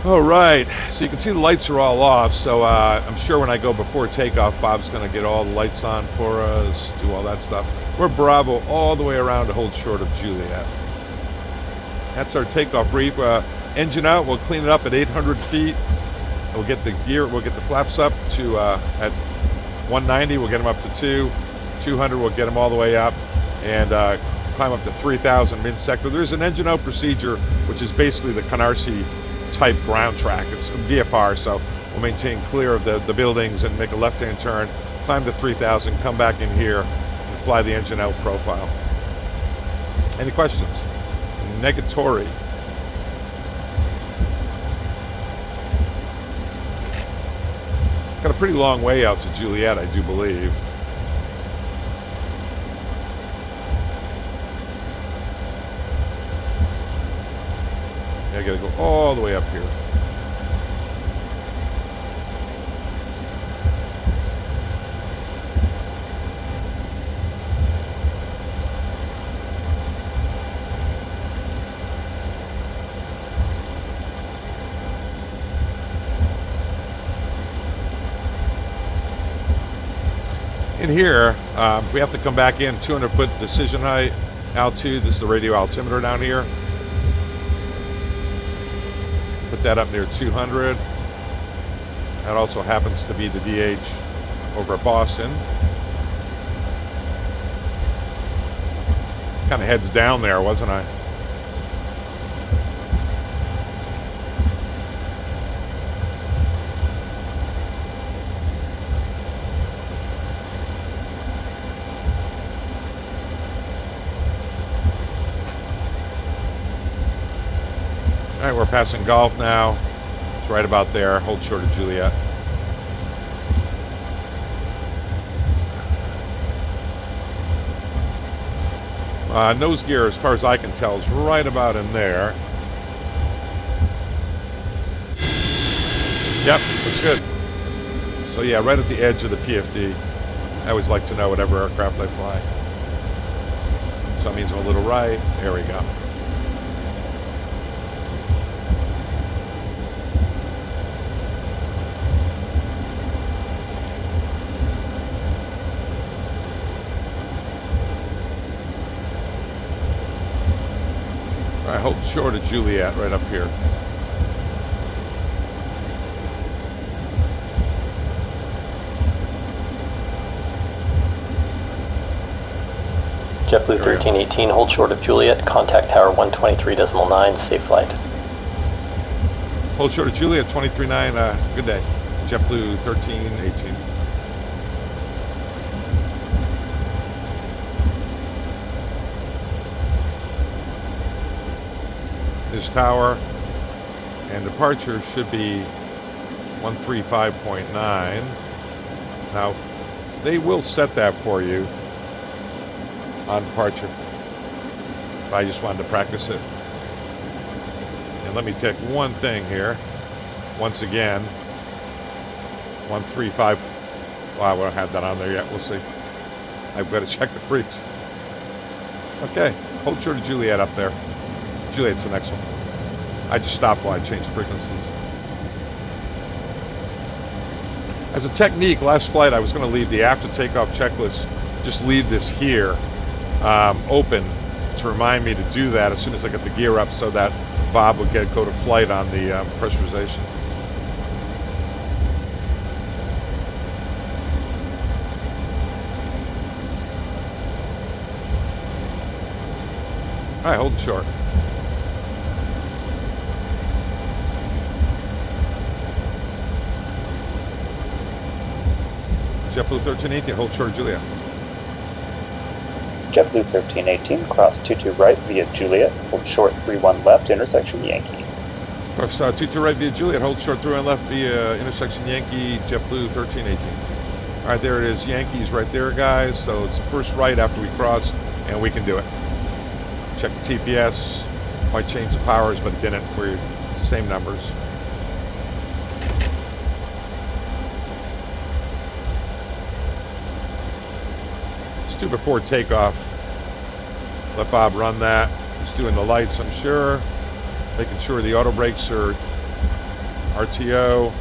All right, so you can see the lights are all off, so I'm sure when I go before takeoff, Bob's going to get all the lights on for us, do all that stuff. We're Bravo all the way around to hold short of Juliet. That's our takeoff brief. Engine out, we'll clean it up at 800 feet. We'll get the gear, we'll get the flaps up to at 190, we'll get them up to 200, we'll get them all the way up, and climb up to 3,000 mid-sector. There's an engine out procedure, which is basically the Canarsie type ground track. It's VFR, so we'll maintain clear of the buildings and make a left-hand turn, climb to 3,000, come back in here, and fly the engine out profile. Any questions? Negatory. Got a pretty long way out to Juliet, I do believe. I gotta go all the way up here. In here, we have to come back in 200 foot decision height, altitude. This is the radio altimeter down here. Put that up near 200. That also happens to be the DH over at Boston. Kind of heads down there, wasn't I? we're passing Golf now. It's right about there. Hold short of Juliet. Nose gear, as far as I can tell, is right about in there. Yep, looks good. So yeah, right at the edge of the PFD. I always like to know whatever aircraft I fly. So that means I'm a little right. There we go. All right, hold short of Juliet right up here. JetBlue 1318, hold short of Juliet, contact tower 123.9, safe flight. Hold short of Juliet, 23.9, good day. JetBlue 1318. This tower and departure should be 135.9. Now, they will set that for you on departure. I just wanted to practice it. And let me check one thing here. Once again, 135. Well, I won't have that on there yet. We'll see. I've got to check the freaks. Okay, hold short of Juliet up there. Juliet's the next one. I just stopped while I changed frequencies. As a technique, last flight I was going to leave the after takeoff checklist, just leave this here open to remind me to do that as soon as I get the gear up, so that Bob would go to flight on the pressurization. All right, hold it short. JetBlue 1318, hold short of Juliet. JetBlue 1318, cross 22 right via Juliet, hold short 31 left, intersection Yankee. Cross 22 right via Juliet, hold short 31 left via intersection Yankee, JetBlue 1318. All right, there it is. Yankee's right there, guys. So it's the first right after we cross, and we can do it. Check the TPS. Might change the powers, but it didn't. We're the same numbers. Let's do before takeoff. Let Bob run that. He's doing the lights, I'm sure. Making sure the auto brakes are RTO.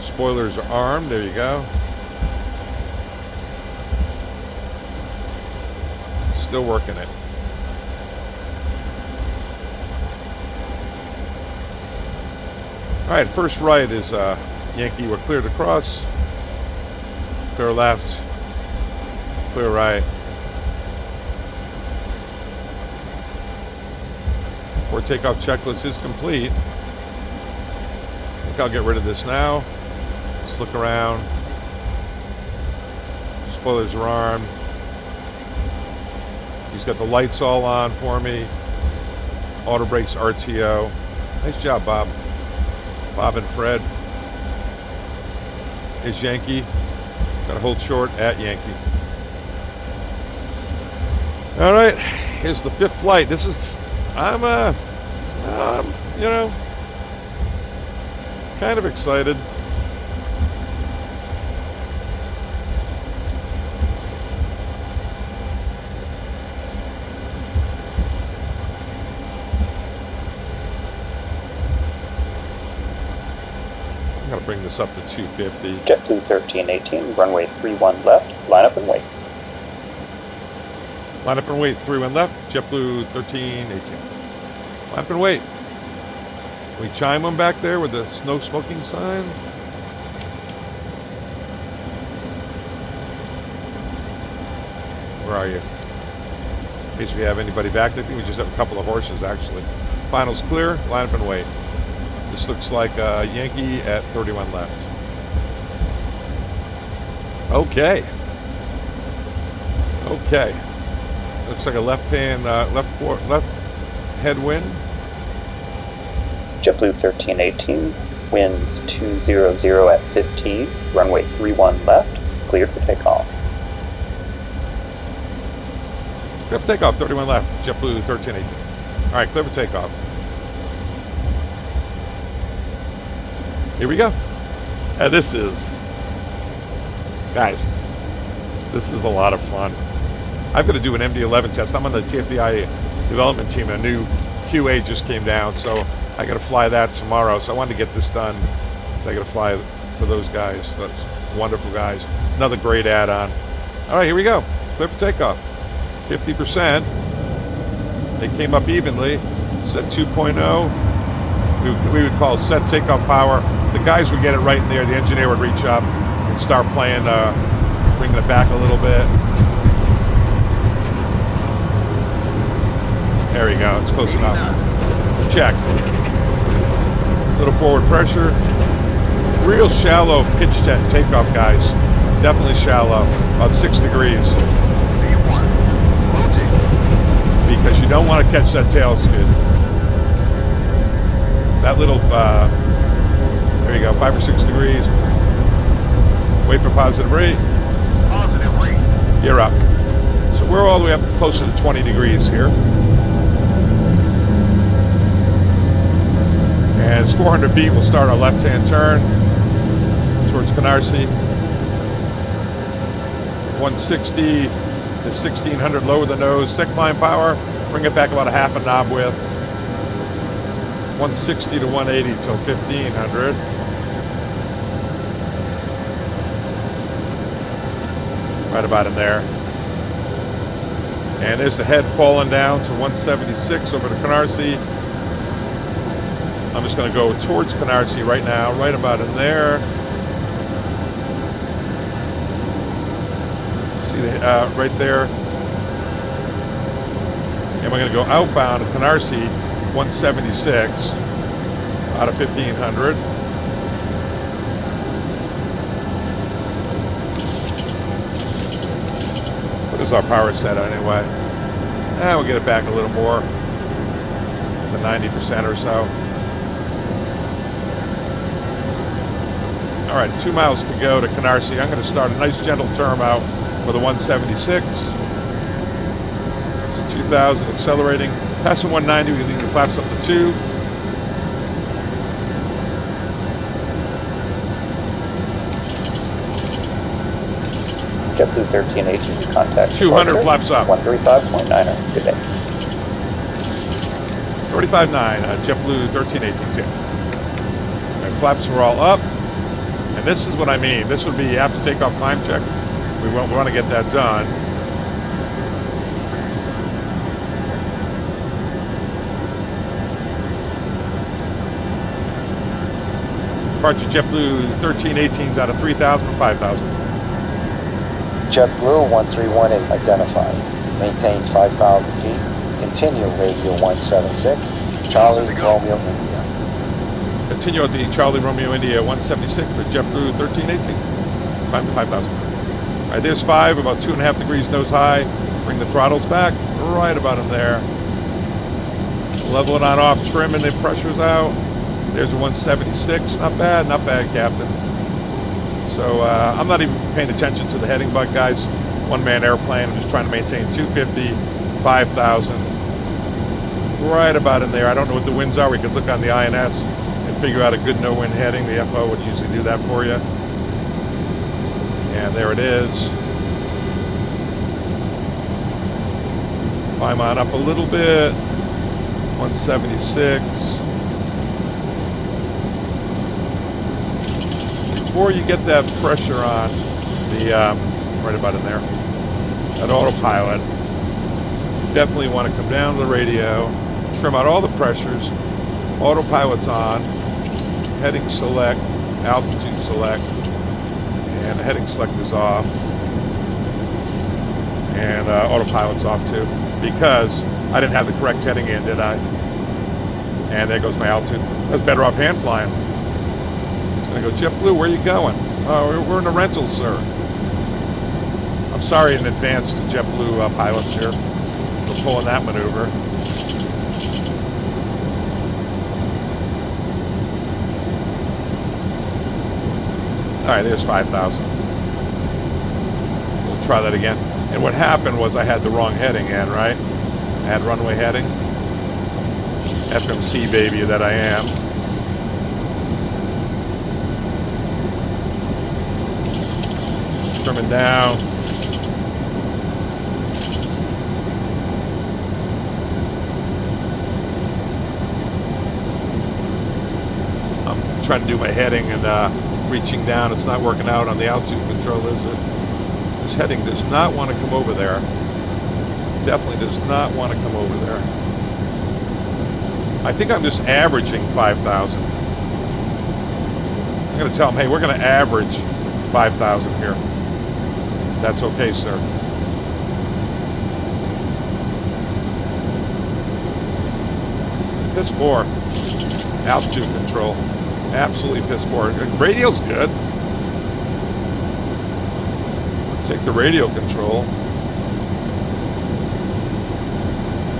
Spoilers are armed. There you go. Still working it. All right, first right is Yankee. We're clear to cross. Clear left. Clear right. Before takeoff checklist is complete. I think I'll get rid of this now. Let's look around. Spoilers are armed. He's got the lights all on for me. Auto brakes RTO. Nice job, Bob. Bob and Fred. Here's Yankee. Gotta hold short at Yankee. All right, here's the fifth flight. This is, I'm you know, kind of excited. I'm gonna bring this up to 250. JetBlue 1318, runway 31 left, line up and wait. Line up and wait, 31 left, JetBlue 1318. Line up and wait. We chime them back there with the no smoking sign. Where are you? In case we have anybody back, I think we just have a couple of horses actually. Finals clear, line up and wait. This looks like a Yankee at 31 left. Okay. Okay. Looks like a left headwind. JetBlue 1318, winds 200 at 15, runway 31 left, cleared for takeoff. Clear for takeoff, 31 left, JetBlue 1318. All right, clear for takeoff. Here we go. This is, guys, this is a lot of fun. I've got to do an MD-11 test. I'm on the TFDi development team. A new QA just came down, so I got to fly that tomorrow. So I wanted to get this done. So I got to fly for those guys. Those wonderful guys. Another great add-on. All right, here we go. Clear for takeoff. 50%. They came up evenly. Set 2.0. We would call it set takeoff power. The guys would get it right in there. The engineer would reach up and start playing, bringing it back a little bit. There we go. It's close enough. Check. Little forward pressure. Real shallow pitch takeoff, guys. Definitely shallow. About 6 degrees. Because you don't want to catch that tail skid. That little, there you go, 5 or 6 degrees. Wait for positive rate. Positive rate. You're up. So we're all the way up closer to 20 degrees here. And it's 400 feet. We'll start our left-hand turn towards Canarsie. 160 to 1600, lower the nose. Stick climb power. Bring it back about a half a knob width. 160 to 180 till 1500. Right about in there. And there's the head falling down to 176 over to Canarsie. I'm just going to go towards Canarsie right now, right about in there. See the right there. And we're going to go outbound to Canarsie, 176 out of 1500. What is our power set anyway? We'll get it back a little more, to 90% or so. All right, 2 miles to go to Canarsie. I'm going to start a nice gentle turn out for the 176. So 2,000 accelerating. Passing 190, we can leave the flaps up to 2. JetBlue 1318, contact 200 flaps up. 135.9er. Good day. 35.9, JetBlue 1318. Right, flaps are all up. And this is what I mean. This would be after takeoff climb check. We want to get that done. Departure JetBlue 1318s out of 3,000 or 5,000. JetBlue 1318 identified. Maintain 5,000 feet. Continue radio 176. Charlie Romeo India. Continue at the Charlie Romeo India 176 for JetBlue 1318. Climb to 5,000. All right, there's 5, about 2.5 degrees nose high. Bring the throttles back, right about in there. Level it on off, trimming the pressures out. There's a 176. Not bad, Captain. So I'm not even paying attention to the heading bug, guys. One-man airplane. I'm just trying to maintain 250, 5,000. Right about in there. I don't know what the winds are. We could look on the INS and figure out a good no-wind heading. The FO would usually do that for you. And there it is. Climb on up a little bit. 176. Before you get that pressure on the, right about in there, that autopilot, you definitely want to come down to the radio, trim out all the pressures, autopilot's on, heading select, altitude select, and the heading select is off, and autopilot's off too, because I didn't have the correct heading in, did I? And there goes my altitude. I was better off hand flying. I go, JetBlue, where are you going? Oh, we're in a rental, sir. I'm sorry in advance to JetBlue pilots here for pulling that maneuver. All right, there's 5,000. We'll try that again. And what happened was I had the wrong heading in, right? I had runway heading. FMC baby that I am. Trimming down. I'm trying to do my heading and reaching down. It's not working out on the altitude control, is it? This heading does not want to come over there. Definitely does not want to come over there. I think I'm just averaging 5,000. I'm going to tell them, hey, we're going to average 5,000 here. That's okay, sir. Piss poor. Altitude control. Absolutely piss poor. Radio's good. Take the radio control.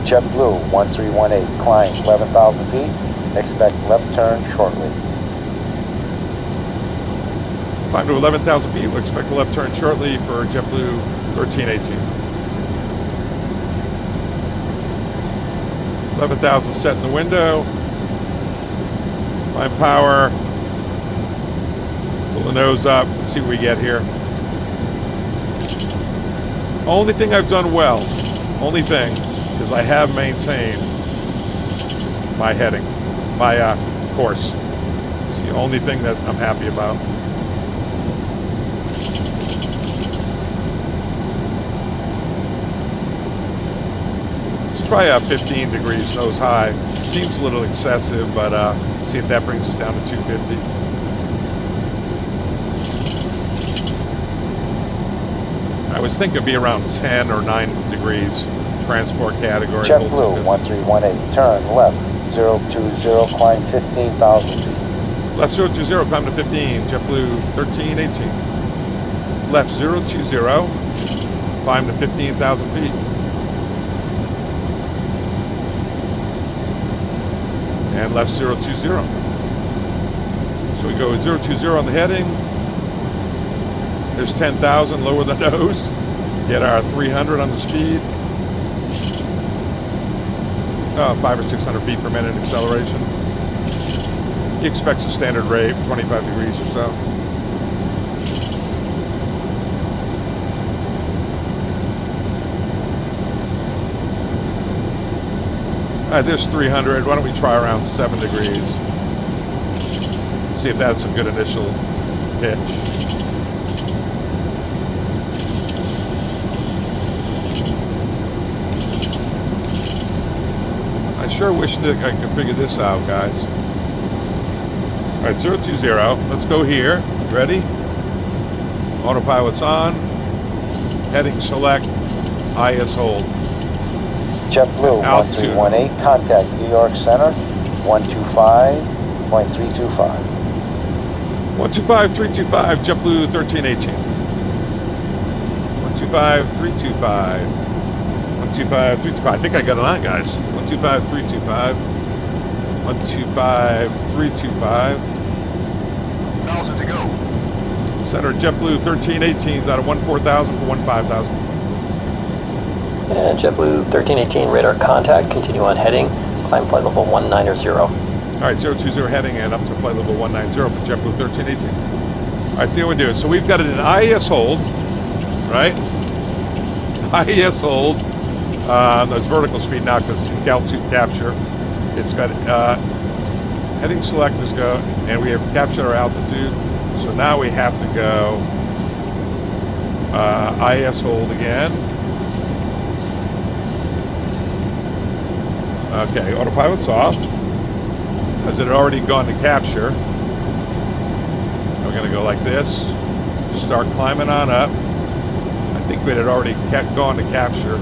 JetBlue 1318, climb 11,000 feet. Expect left turn shortly. Climb to 11,000 feet. We'll expect a left turn shortly for JetBlue 1318. 11,000 set in the window. Climb power. Pull the nose up. See what we get here. Only thing I've done well, only thing, is I have maintained my heading, my course. It's the only thing that I'm happy about. Let's try 15 degrees nose high. Seems a little excessive, but see if that brings us down to 250. I was thinking it'd be around 10 or 9 degrees. Transport category. JetBlue 1318, turn left 020, climb 15,000 feet. Left 020, climb to 15. JetBlue 1318. Left 020, climb to 15,000 feet. And left 020. So we go 020 on the heading. There's 10,000, lower the nose. Get our 300 on the speed. 500 or 600 feet per minute acceleration. He expects a standard rate, 25 degrees or so. All right, there's 300. Why don't we try around 7 degrees? See if that's a good initial pitch. I sure wish that I could figure this out, guys. All right, 020. Let's go here. Ready? Autopilot's on. Heading select. IS hold. JetBlue 1318, contact New York Center 125.325. 125.325, JetBlue 1318. 125.325. 125.325. I think I got it on, guys. 125.325. 125.325. 1,000 to go. Center JetBlue 1318 is out of 14,000 for 15,000. And JetBlue 1318 radar contact, continue on heading, climb flight level 190. All right, 020 heading and up to flight level 190 for JetBlue 1318. All right, see what we do. So we've got it in IS hold, right? IS hold. That's vertical speed now because it's altitude capture. It's got heading selectors go, and we have captured our altitude. So now we have to go IS hold again. Okay, autopilot's off. As it had already gone to capture. We're going to go like this. Start climbing on up. I think we had already gone to capture.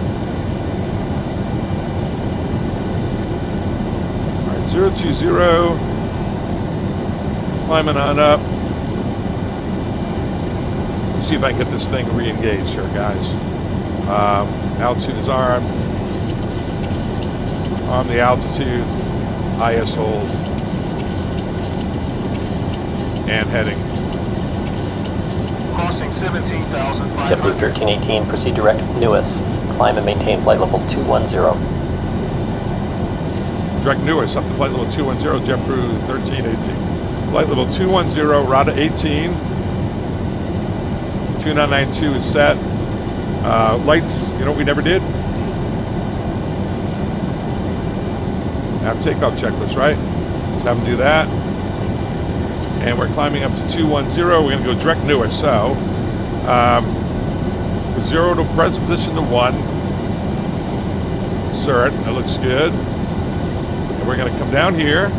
All right, 020. Climbing on up. Let's see if I can get this thing re-engaged here, guys. Altitude is armed. On the altitude, IS hold, and heading. Crossing 17,500. JetBlue 1318, proceed direct Nevis. Climb and maintain flight level 210. Direct Nevis up to flight level 210, JetBlue 1318. Flight level 210, Rada 18. 2992 is set. Lights, you know what we never did? Have takeoff checklist, right? Let's have them do that. And we're climbing up to 210. We're going to go direct Nevis. So, 0 to present position to 1. Insert. That looks good. And we're going to come down here.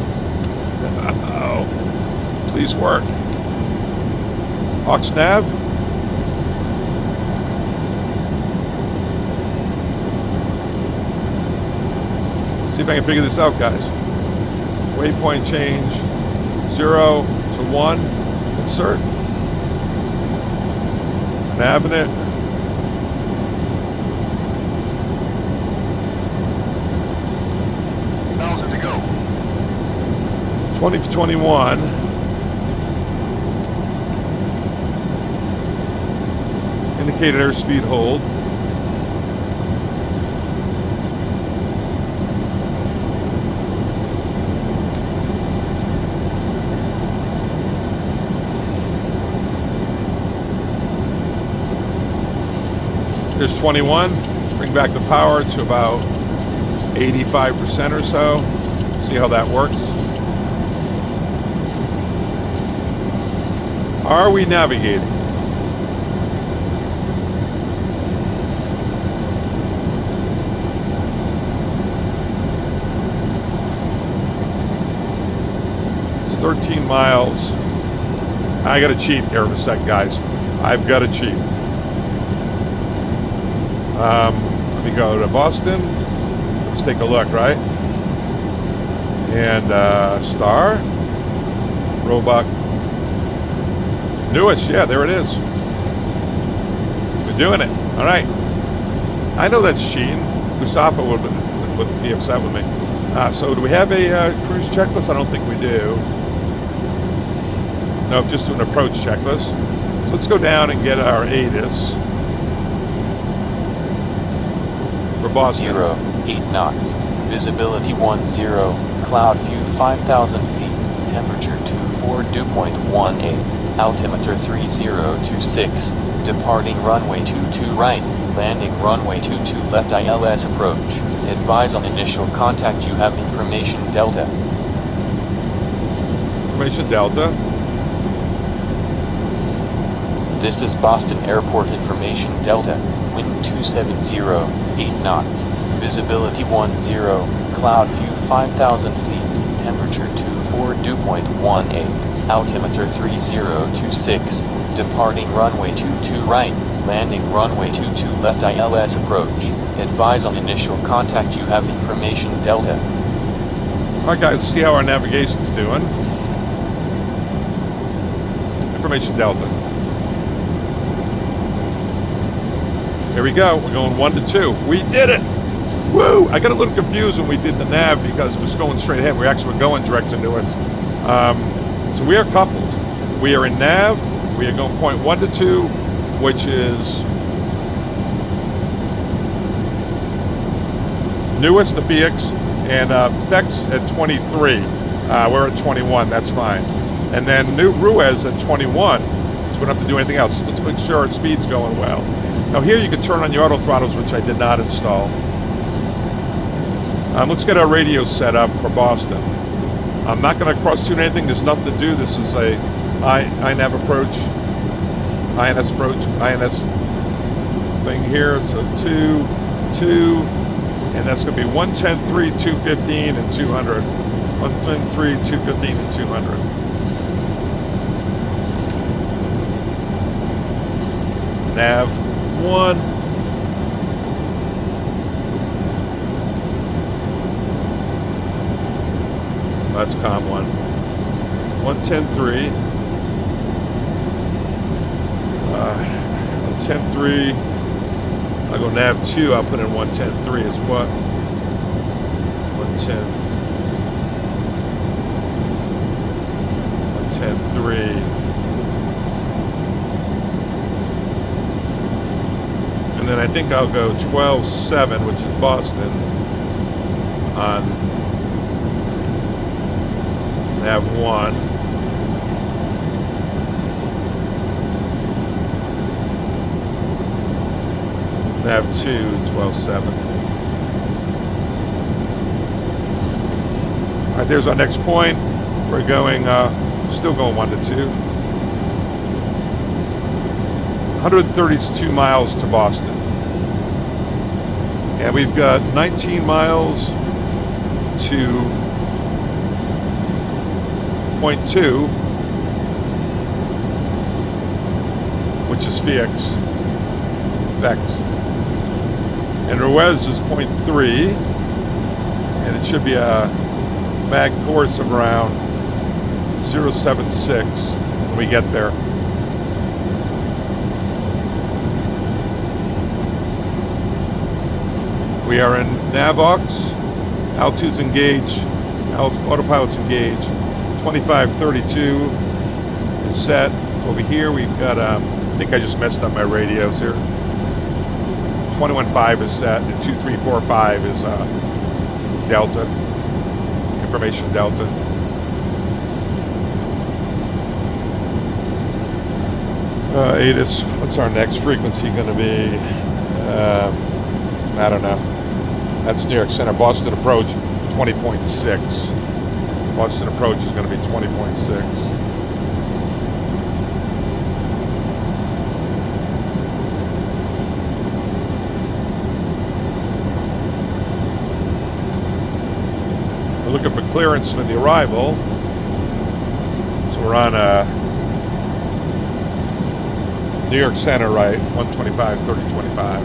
Uh-oh. Please work. Aux nav. See if I can figure this out, guys. Waypoint change. 0 to 1. Insert. Navin it. To go. 20 for 21. Indicated airspeed hold. There's 21. Bring back the power to about 85% or so. See how that works. Are we navigating? It's 13 miles. I gotta cheat here for a sec, guys. I've gotta cheat. Let me go to Boston. Let's take a look, right? And star, Roebuck, Nevis, yeah, there it is. We're doing it. All right. I know that's Sheen. Mustafa would be upset with me. So do we have a cruise checklist? I don't think we do. No, just an approach checklist. So let's go down and get our ATIS. For Boston. 0, 8 knots. Visibility 10. Cloud view 5,000 feet. Temperature 24 dew point 18. Altimeter 3026. Departing runway 22 right. Landing runway 22 left ILS approach. Advise on initial contact. You have information Delta. Information Delta. This is Boston Airport information Delta. Wind 270, 8 knots. Visibility 10. Cloud view 5,000 feet. Temperature 24 dew point 18. Altimeter 3026. Departing runway 22 right. Landing runway 22 left ILS approach. Advise on initial contact. You have information Delta. Alright guys, see how our navigation's doing. Information Delta. Here we go. We're going 1 to 2. We did it! Woo! I got a little confused when we did the nav because it was going straight ahead. We actually were going direct to Nevis. So we are coupled. We are in nav. We are going point 1 to 2, which is Nevis to Phoenix, and Pex at 23. We're at 21. That's fine. And then New Ruiz at 21. So we don't have to do anything else. Let's make sure our speed's going well. Now here you can turn on your auto throttles, which I did not install. Let's get our radio set up for Boston. I'm not going to cross-tune anything. There's nothing to do. This is a INAV approach, INS approach, INS thing here. So 2, 2, and that's going to be 110.3, 215, and 200. 110.3, 215, and 200. Nav 1. That's COM 1. 110.3. 110.3. I'll go nav 2. I'll put in 110.3 as what? 110. 110.3. I think I'll go 12.7, which is Boston, on nav 1. Nav 2, 12.7. All right, there's our next point. We're going, still going 1 to 2. 132 miles to Boston. And we've got 19 miles to point 2, which is Vex. And Ruiz is point 3, and it should be a mag course of around 076 when we get there. We are in Navox, altitudes engaged, autopilot's engaged, 2532 is set. Over here we've got, I think I just messed up my radios here. 21.5 is set, and 2345 is Delta, information Delta. ATIS, what's our next frequency going to be? I don't know. That's New York Center. Boston approach, 20.6. Boston approach is going to be 20.6. We're looking for clearance for the arrival. So we're on New York Center, right? 125, 3025.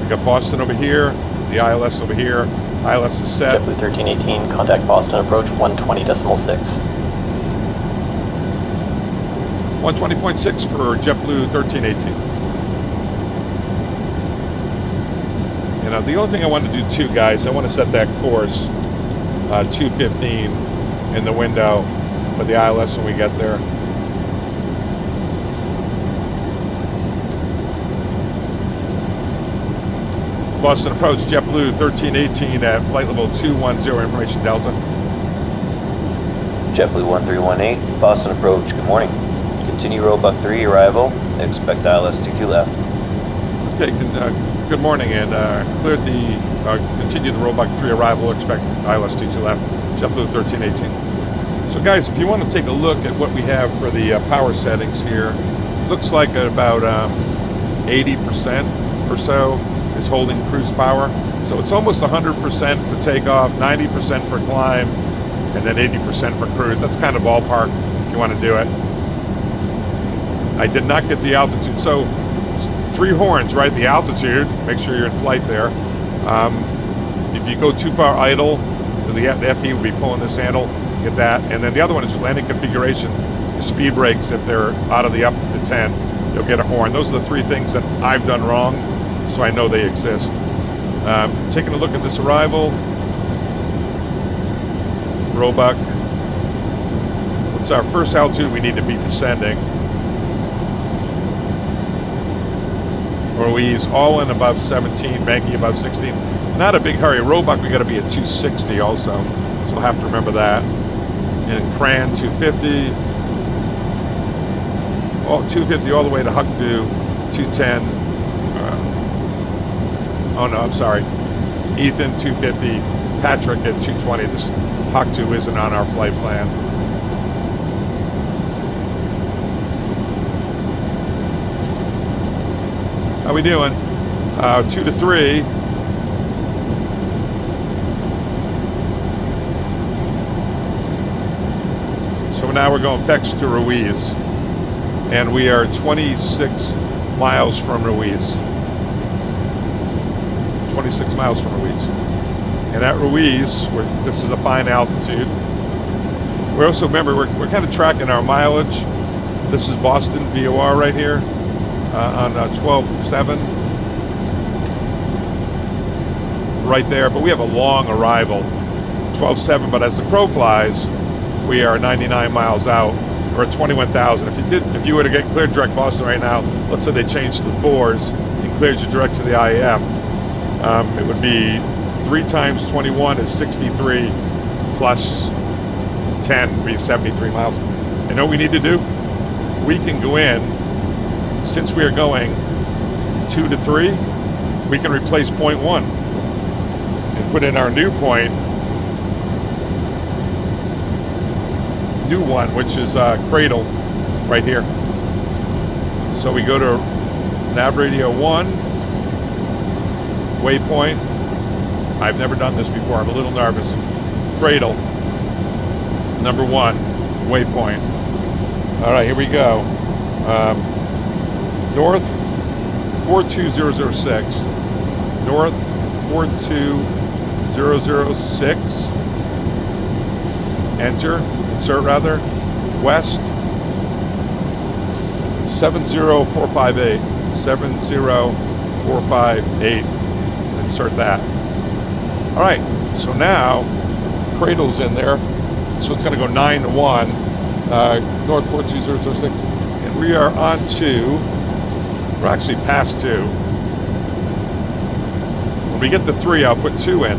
We got Boston over here, the ILS over here. ILS is set. JetBlue 1318, contact Boston approach 120.6. 120.6 for JetBlue 1318. You know, the only thing I want to do too, guys, I want to set that course 215 in the window for the ILS when we get there. Boston approach, JetBlue 1318 at flight level 210, information Delta. JetBlue 1318, Boston approach, good morning. Continue Roebuck 3, arrival, expect ILS 22 left. Okay, good morning, and cleared the, continue the Roebuck 3 arrival, expect ILS 22 left, JetBlue 1318. So guys, if you want to take a look at what we have for the power settings here, looks like at about 80% or so is holding cruise power. So it's almost 100% for takeoff, 90% for climb, and then 80% for cruise. That's kind of ballpark if you want to do it. I did not get the altitude. So 3 horns, right? The altitude, make sure you're in flight there. If you go too far idle, so the FE will be pulling this handle, get that. And then the other one is landing configuration, the speed brakes, if they're out of the up to 10, you'll get a horn. Those are the 3 things that I've done wrong, so I know they exist. Taking a look at this arrival, Roebuck. What's our first altitude? We need to be descending. Ruiz, all in above 17, banking above 16. Not a big hurry. Roebuck, we got to be at 260 also, so we'll have to remember that. And Cran, 250. Oh, 250 all the way to Huckdu, 210. Oh no, I'm sorry. Ethan, 250. Patrick at 220. This Huckdu isn't on our flight plan. How we doing? 2 to 3. So now we're going Vex to Ruiz. And we are 26 miles from Ruiz. 26 miles from Ruiz. And at Ruiz, this is a fine altitude. We also, remember, we're kind of tracking our mileage. This is Boston VOR right here. On 12.7 right there, but we have a long arrival, 12.7, but as the crow flies, we are 99 miles out, or at 21,000. If you were to get cleared direct Boston right now, let's say they changed the 4s, and clears you direct to the IAF. It would be 3 times 21 is 63 plus 10 would be 73 miles. You know what we need to do? We can go in, since we are going 2 to 3, we can replace point 1 and put in our new point, new one, which is Cradle right here. So we go to nav radio 1, waypoint. I've never done this before, I'm a little nervous. Cradle, number 1, waypoint. All right, here we go. North 42006. North 42006. Enter, insert rather. West 70458. 70458. Insert that. All right, so now Cradle's in there. So it's going to go 9 to 1. North 42006. And we are on 2. We're actually past 2. When we get to 3, I'll put 2 in.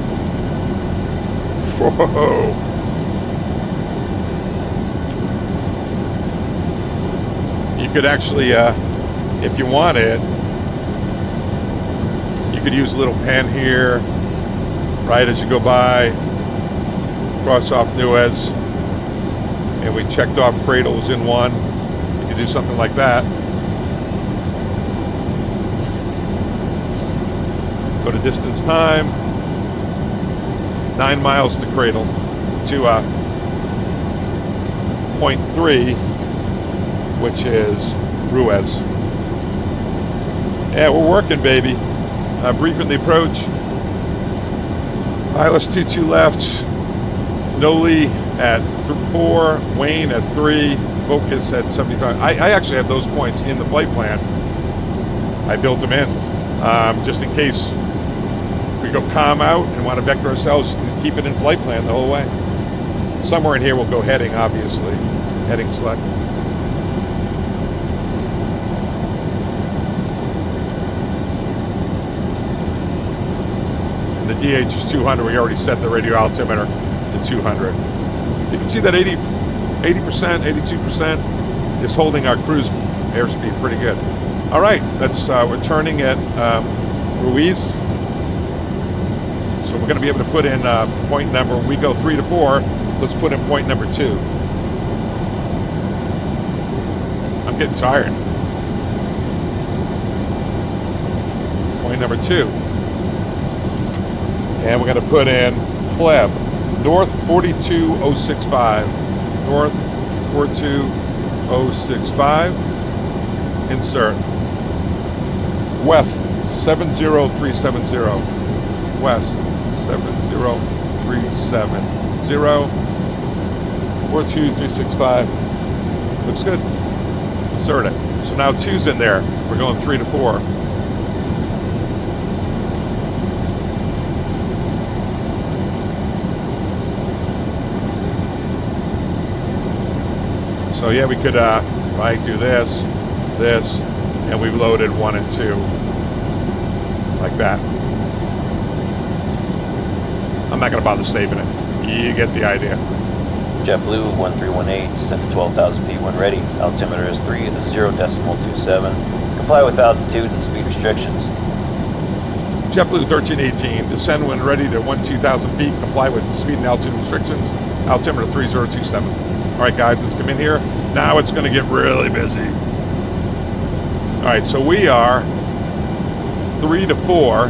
Whoa. You could actually, if you wanted, you could use a little pen here, right as you go by, cross off Nuez, and we checked off Cradles in 1. You could do something like that. Go to distance time. 9 miles to Cradle. To point 3, which is Ruiz. Yeah, we're working, baby. Briefing the approach. ILS 22 left. Noli at 4, Wayne at 3, Focus at 75. I actually have those points in the flight plan. I built them in, just in case we go calm out and want to vector ourselves and keep it in flight plan the whole way. Somewhere in here we'll go heading, obviously. Heading select. And the DH is 200. We already set the radio altimeter to 200. You can see that 80%, 82% is holding our cruise airspeed pretty good. All right, we're turning at Ruiz. So we're going to be able to put in point number, when we go 3 to 4, let's put in point number 2. I'm getting tired. Point number 2. And we're going to put in Pleb. North 42065. North 42065. Insert. West 70370. West 70370. 42365. Looks good. Insert it. So now 2's in there. We're going 3 to 4. So yeah, we could right, do this, and we've loaded 1 and 2, like that. I'm not going to bother saving it. You get the idea. JetBlue 1318, descend to 12,000 feet when ready. Altimeter is 3.027. Comply with altitude and speed restrictions. JetBlue 1318, descend when ready to 12,000 feet. Comply with speed and altitude restrictions. Altimeter 3027. All right, guys, let's come in here. Now it's going to get really busy. All right, so we are 3 to 4,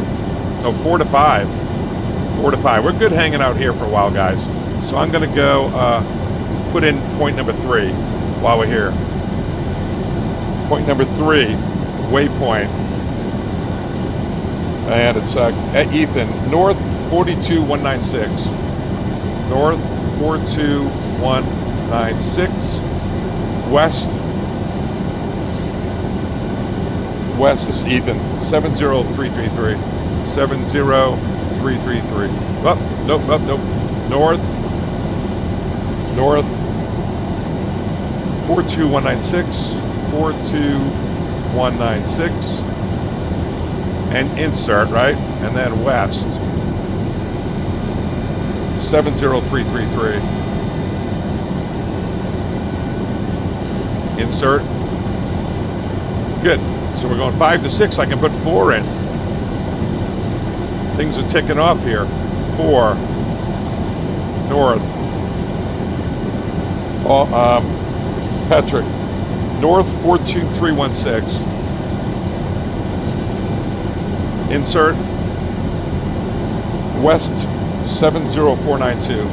no, 4 to 5. 4 to 5. We're good hanging out here for a while, guys. So I'm going to go put in point number 3 while we're here. Point number 3, waypoint. And it's at Ethan, north 42196. North 42196. West is Ethan, 70333. 70333. Oh, nope. North 42196. 42196. and insert, right? And then west. 70333. Insert. Good. So we're going 5 to 6. I can put 4 in. Things are ticking off here. 4. North. Patrick. North 42316. Insert. West 70492.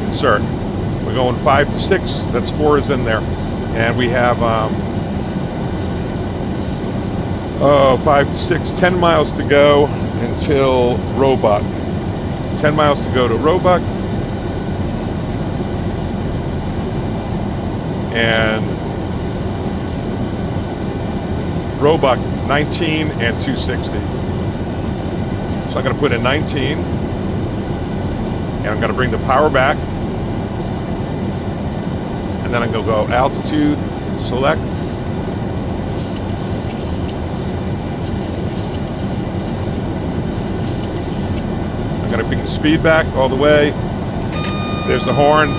Insert. We're going 5 to 6. That's 4 is in there. And we have 5 to 6, 10 miles to go until Roebuck. 10 miles to go to Roebuck. And Roebuck 19 and 260. So I'm going to put in 19, and I'm going to bring the power back, and then I'm going to go altitude, select, I'm going to bring the speed back all the way. There's the horn.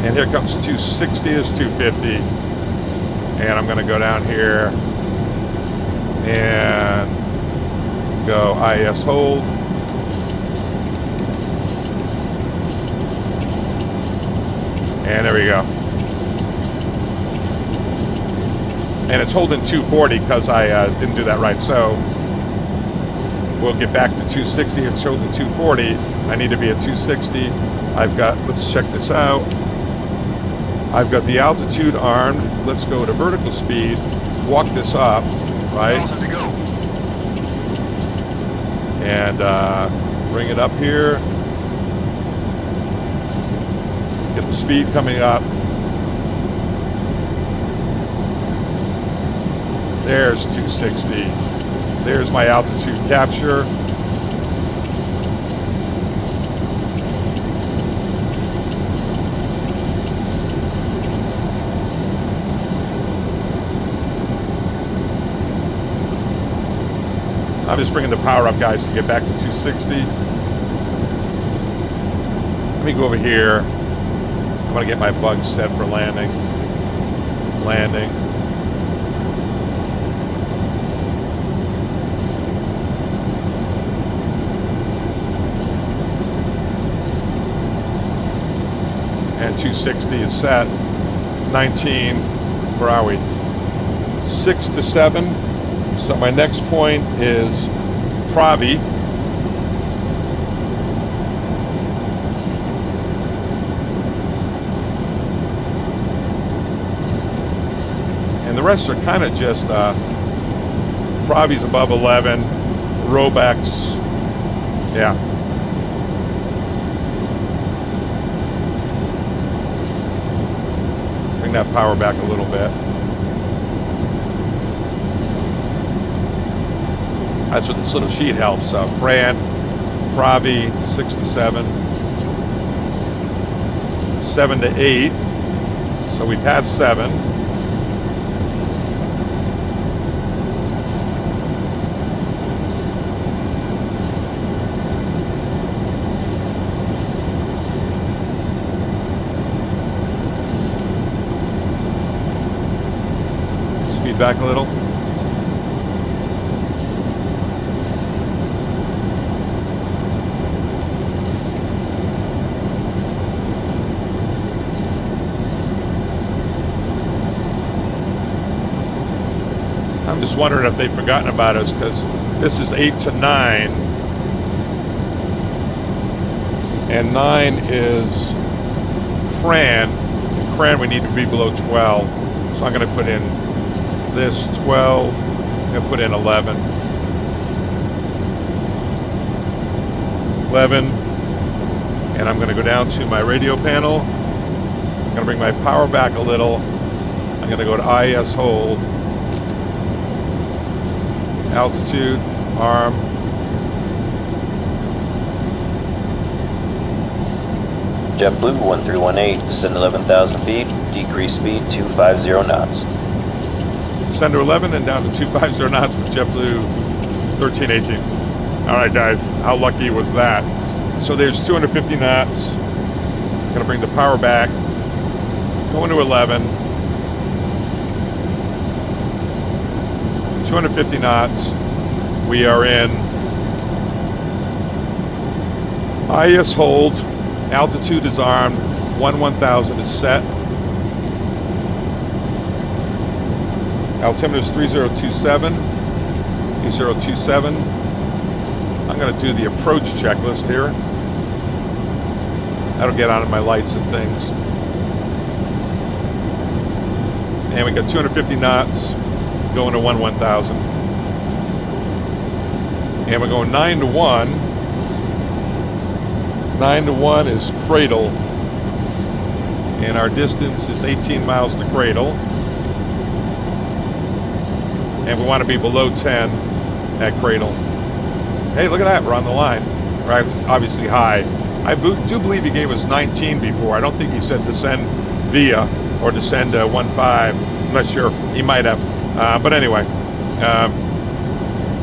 And here comes 260 is 250. And I'm going to go down here and go IS hold. And there we go. And it's holding 240 because I didn't do that right. So we'll get back to 260. It's holding 240. I need to be at 260. I've got, let's check this out. I've got the altitude armed. Let's go to vertical speed. Walk this up, right? And bring it up here. Get the speed coming up. There's 260. There's my altitude capture. I'm just bringing the power up, guys, to get back to 260. Let me go over here. I'm going to get my bugs set for landing. Landing. And 260 is set. 19, where are we? 6 to 7. So my next point is Pravi. And the rest are kind of just Pravi's above 11, Roebuck's, yeah. Bring that power back a little bit. That's what this little sheet helps. Fran, Pravi, 6 to 7, 7 to 8. So we passed 7. Speed back a little. I'm just wondering if they've forgotten about us, because this is 8 to 9. And 9 is Cran. In Cran we need to be below 12. So I'm going to put in this 12. I'm going to put in 11. 11. And I'm going to go down to my radio panel. I'm gonna bring my power back a little. I'm gonna go to IS hold. Altitude, arm. JetBlue 1318, descend 11,000 feet, decrease speed 250 knots. Descend to 11 and down to 250 knots for JetBlue 1318. All right, guys, how lucky was that? So there's 250 knots. Gonna bring the power back. Going to 11. 250 knots. We are in IS hold. Altitude is armed. 1000 is set. Altimeter is 3027. 3027. I'm going to do the approach checklist here. That'll get on my lights and things. And we got 250 knots going to 1000. And we're going 9 to 1. 9 to 1 is cradle. And our distance is 18 miles to cradle. And we want to be below 10 at cradle. Hey, look at that, we're on the line. Right, obviously high. I do believe he gave us 19 before. I don't think he said descend via or descend 15. I'm not sure, he might have. But anyway,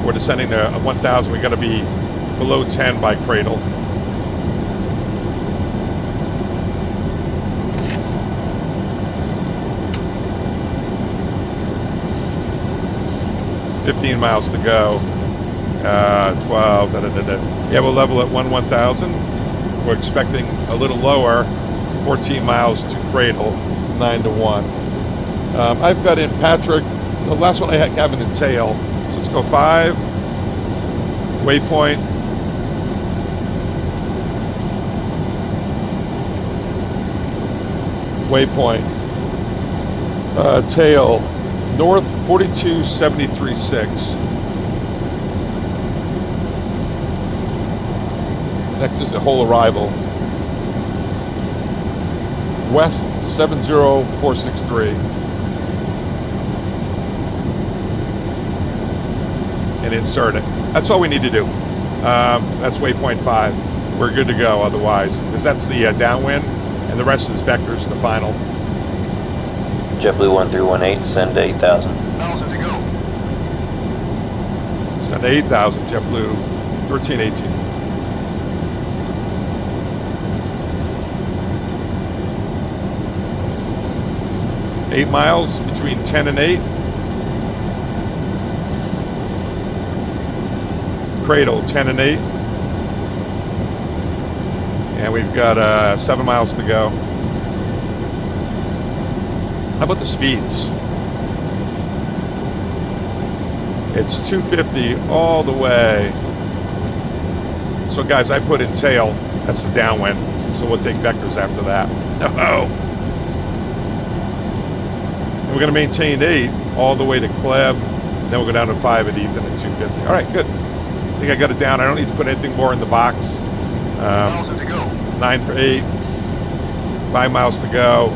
we're descending to 1000. We got to be below 10 by cradle. $15 miles to go. 12. Yeah, we'll level at 1000. We're expecting a little lower. 14 miles to cradle. 9 to 1. I've got in Patrick. The last one I had Kevin in tail. So let's go 5. Waypoint. Waypoint. Tail. North 4273.6. Next is the whole arrival. West 70463. And insert it. That's all we need to do. That's waypoint 5. We're good to go otherwise, because that's the downwind, and the rest is vectors, the final. JetBlue 1318, descend to 8,000. 1,000 to go. Descend to 8,000, JetBlue 1318. Eight miles between 10 and 8. Cradle 10 and 8. And we've got 7 miles to go. How about the speeds? It's 250 all the way. So guys, I put in tail. That's the downwind. So we'll take vectors after that. Oh. And we're going to maintain 8 all the way to Kleb. Then we'll go down to 5 at Ethan at 250. All right, good. I think I got it down. I don't need to put anything more in the box. 1,000 to go. 9 for 8. 5 miles to go,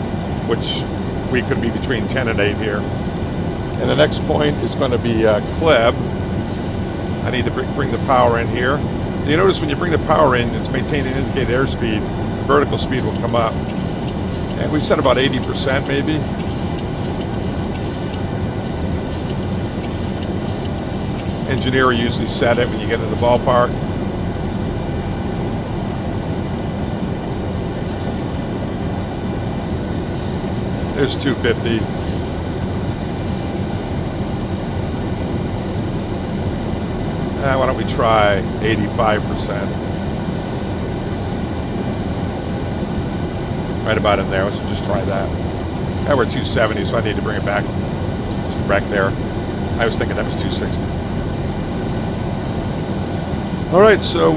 which we could be between 10 and 8 here. And the next point is going to be Kleb. I need to bring the power in here. You notice when you bring the power in, it's maintaining indicated airspeed. Vertical speed will come up. And we set about 80% maybe. Engineer usually set it when you get in the ballpark. There's 250. Why don't we try 85%? Right about in there. Let's just try that. Yeah, we're 270, so I need to bring it back there. I was thinking that was 260. All right, so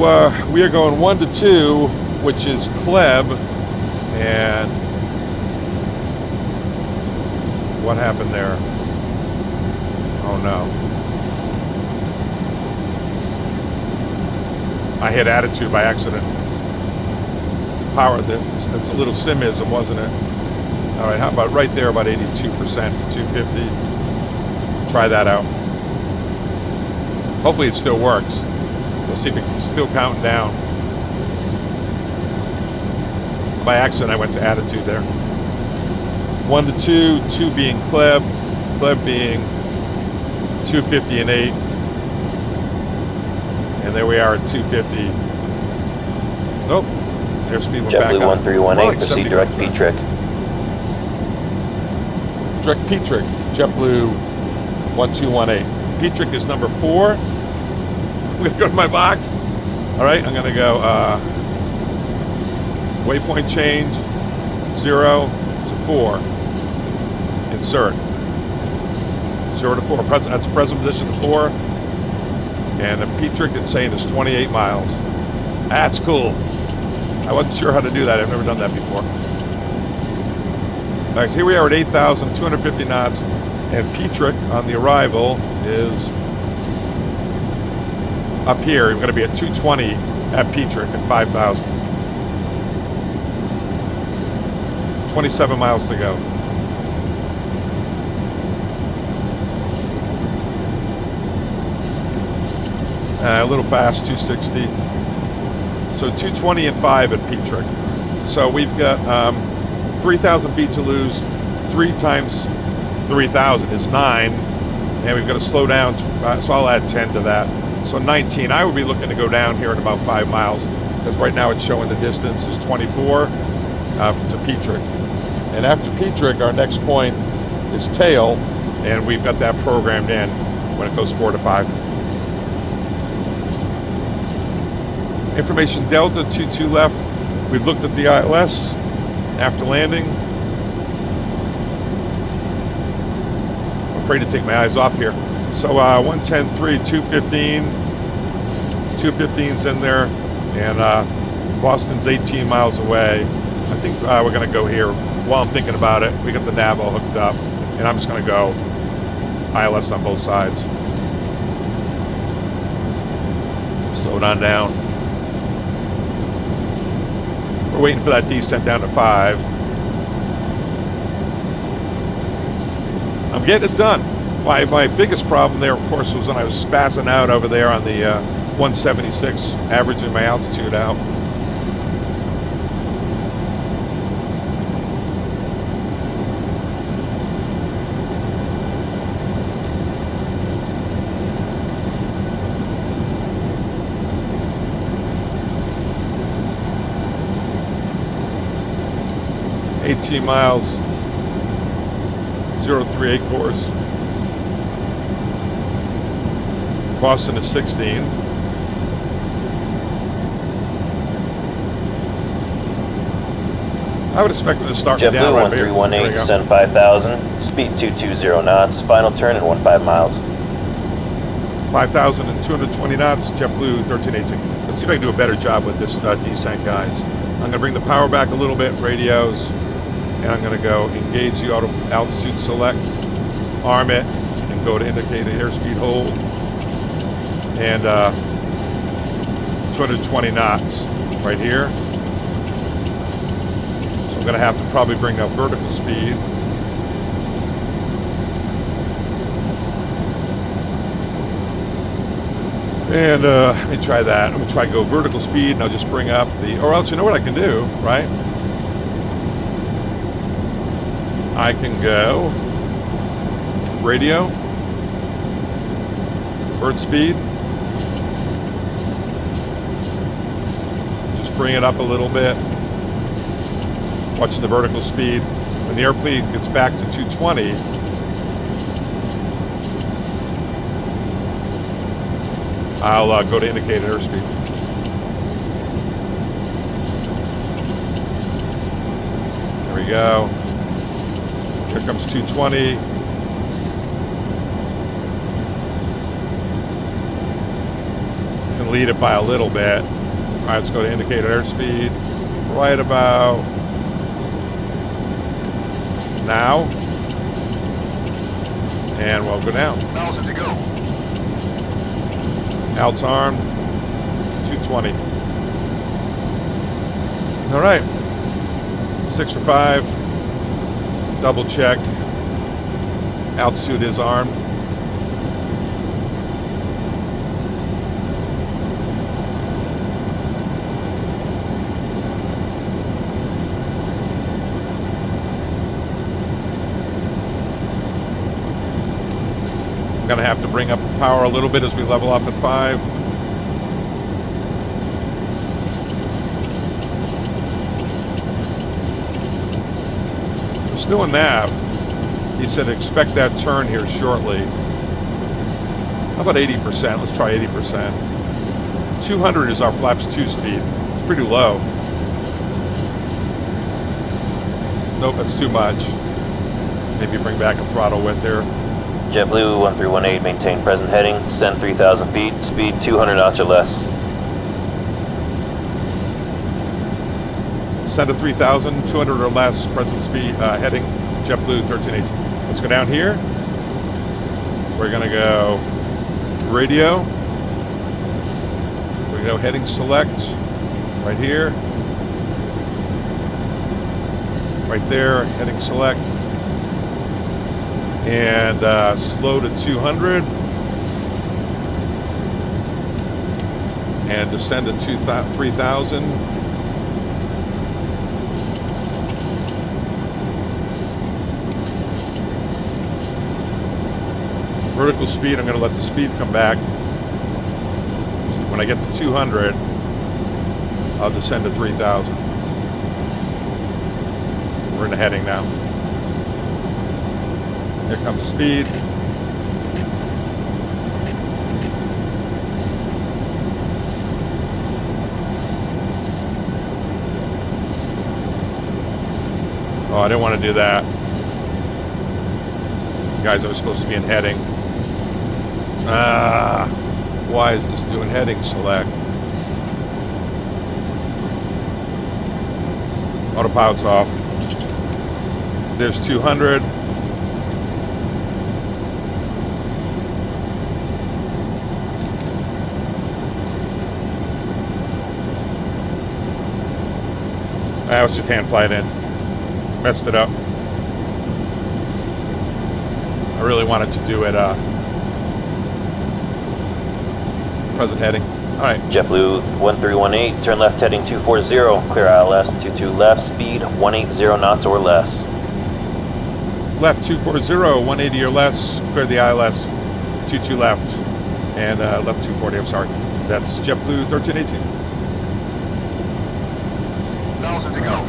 we are going 1 to 2, which is Kleb, and what happened there? Oh no. I hit attitude by accident. Power, that's a little simism, wasn't it? All right, how about right there, about 82%, 250. Try that out. Hopefully it still works. We'll see if it's still counting down. By accident, I went to attitude there. 1 to 2, 2 being Kleb being 250 and 8. And there we are at 250. Nope. Airspeed went back up. JetBlue 1318, proceed direct P-trick. Direct P-trick, JetBlue 1218. P-trick is number 4. I'm gonna go to my box. All right, I'm gonna go waypoint change, 0 to 4. Insert. 0 to 4. That's present position to 4. And the P-trick it's saying is 28 miles. That's cool. I wasn't sure how to do that. I've never done that before. All right, so here we are at 8,250 knots. And P-trick on the arrival is up here. We're going to be at 220 at P-trick at 5,000. 27 miles to go. A little fast, 260. So 220 and 5 at P-trick. So we've got 3,000 feet to lose. 3 times 3,000 is 9. And we've got to slow down. So I'll add 10 to that. So 19. I would be looking to go down here in about 5 miles. Because right now it's showing the distance is 24 to P-trick. And after P-trick, our next point is tail. And we've got that programmed in when it goes 4 to 5. Information Delta 22 left. We've looked at the ILS after landing. I'm afraid to take my eyes off here. So 110.3, 215. 215's in there, and Boston's 18 miles away. I think we're going to go here. While I'm thinking about it, we got the nav all hooked up, and I'm just going to go ILS on both sides. Slow it on down. We're waiting for that descent down to 5. I'm getting it done. My biggest problem there, of course, was when I was spazzing out over there on the 176, averaging my altitude out. Miles, 038 course. Boston is 16. I would expect them to start down. JetBlue 1318, descend 5,000, speed 220 knots, final turn in 15 miles. 5,220 knots, JetBlue 1318. Let's see if I can do a better job with this descent, guys. I'm going to bring the power back a little bit, radios. And I'm going to go engage the auto altitude select, arm it, and go to indicate the airspeed hold. And 220 knots right here. So I'm going to have to probably bring up vertical speed. And let me try that. I'm going to try to go vertical speed, and I'll just bring up the, or else you know what I can do, right? I can go radio, bird speed, just bring it up a little bit, watching the vertical speed. When the airplane gets back to 220, I'll go to indicated airspeed. There we go. Here comes 220. Can lead it by a little bit. All right, let's go to indicated airspeed. Right about now. And we'll go down. 1,000 to go. Alt's armed. 220. All right. 6 for 5. Double check. Altitude is armed. Gonna have to bring up power a little bit as we level up at 5. We're still in nav. He said expect that turn here shortly. How about 80%? Let's try 80%. 200 is our flaps 2 speed. It's pretty low. Nope, that's too much. Maybe bring back a throttle width there. JetBlue 1318, maintain present heading, descend 3,000 feet, speed 200 knots or less. Descend to 3,000, 200 or less, present speed, heading, JetBlue 1318. Let's go down here. We're gonna go radio. We're gonna go heading select, right here. Right there, heading select. And slow to 200 and descend to 3,000. Vertical speed, I'm going to let the speed come back. When I get to 200, I'll descend to 3,000. We're in the heading now. Here comes speed. Oh, I didn't want to do that. Guys, I was supposed to be in heading. Why is this doing heading select? Autopilot's off. There's 200. I was just hand flight in. Messed it up. I really wanted to do it present heading. Alright. JetBlue 1318, turn left heading 240, clear ILS 22 left, speed 180 knots or less. Left 240, 180 or less, clear the ILS 22 left, and left 240, I'm sorry. That's JetBlue 1318. 1,000 to go.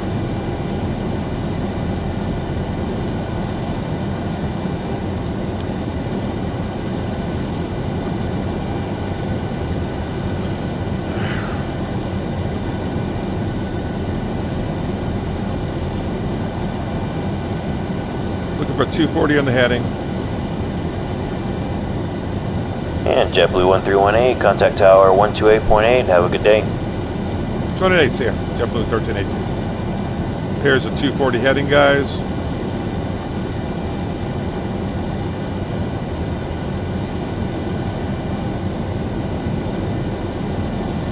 Looking for 240 on the heading. And JetBlue 1318, contact tower 128.8, have a good day. 208's here, JetBlue 1318. Here's a 240 heading, guys.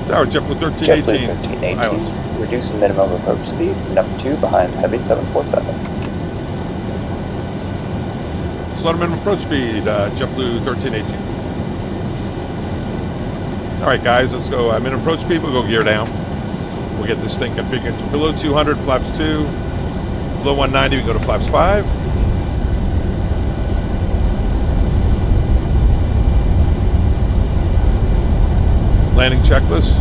Tower, JetBlue 1318. JetBlue 1318, reduce minimum approach speed, number 2 behind heavy 747. Slow to minimum approach speed, JetBlue 1318. Alright guys, let's go minimum approach speed, we'll go gear down. We'll get this thing configured to below 200, flaps 2. Below 190, we go to flaps 5. Landing checklist.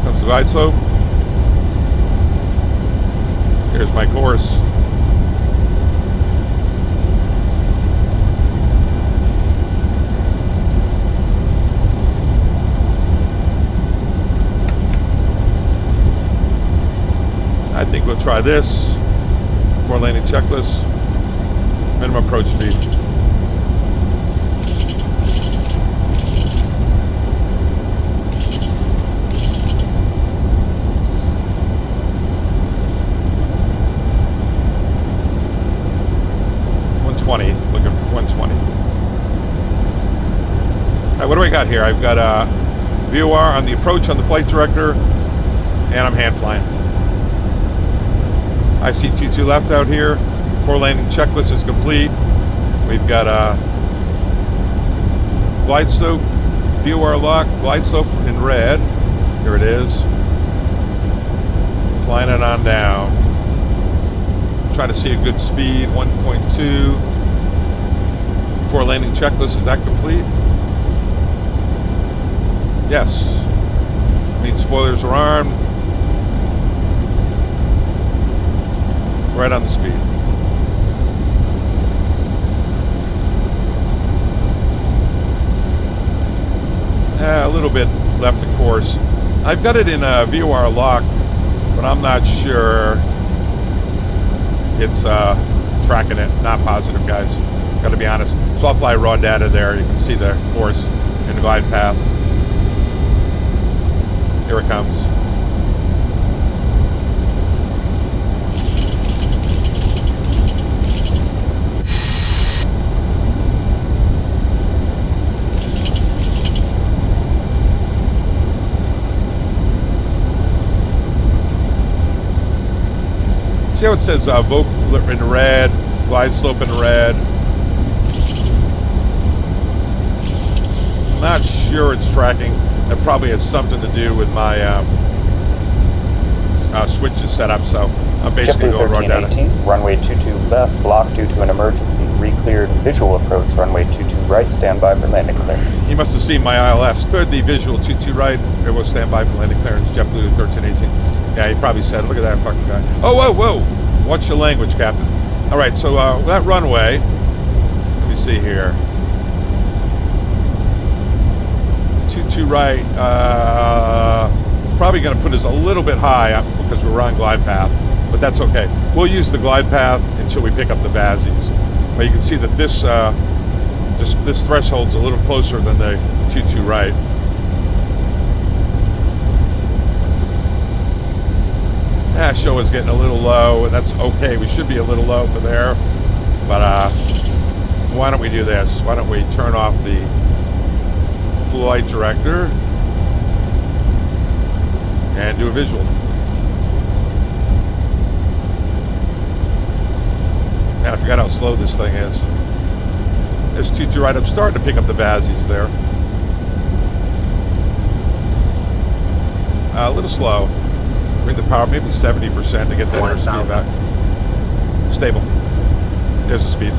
Comes the glide slope. Here's my course. I think we'll try this. 4 landing checklist. Minimum approach speed. Looking for 120. What do I got here? I've got VOR on the approach on the flight director, and I'm hand flying. I see 22 left out here. 4 landing checklist is complete. We've got glide slope, VOR lock, glide slope in red. Here it is. Flying it on down. Trying to see a good speed, 1.2. 4 landing checklist, is that complete? Yes. Means spoilers are armed. Right on the speed. A little bit left of course. I've got it in a VOR lock, but I'm not sure it's tracking it. Not positive, guys. Got to be honest. So I'll fly raw data there. You can see the course and the glide path. Here it comes. See how it says vocal in red, glide slope in red. Not sure it's tracking. That probably has something to do with my switches set up, so I'm basically going raw data. 1318, runway 22 left, blocked due to an emergency. Re-cleared visual approach, runway 22 right, standby for landing clearance. You must have seen my ILS. Cleared the visual 22 right. It was standby for landing clearance. JetBlue 1318. Yeah, he probably said, look at that fucking guy. Oh, whoa, whoa. Watch your language, Captain. All right, so that runway, let me see here. 22 right, probably going to put us a little bit high up because we're on glide path, but that's okay. We'll use the glide path until we pick up the VASIs. But you can see that this this threshold's a little closer than the 22 right. Show is getting a little low, and that's okay. We should be a little low for there, but why don't we do this? Why don't we turn off the flight director and do a visual. Man, I forgot how slow this thing is. There's 22 right. I'm starting to pick up the VASIs there. A little slow. Bring the power maybe 70% to get the airspeed back. Stable. There's the speed.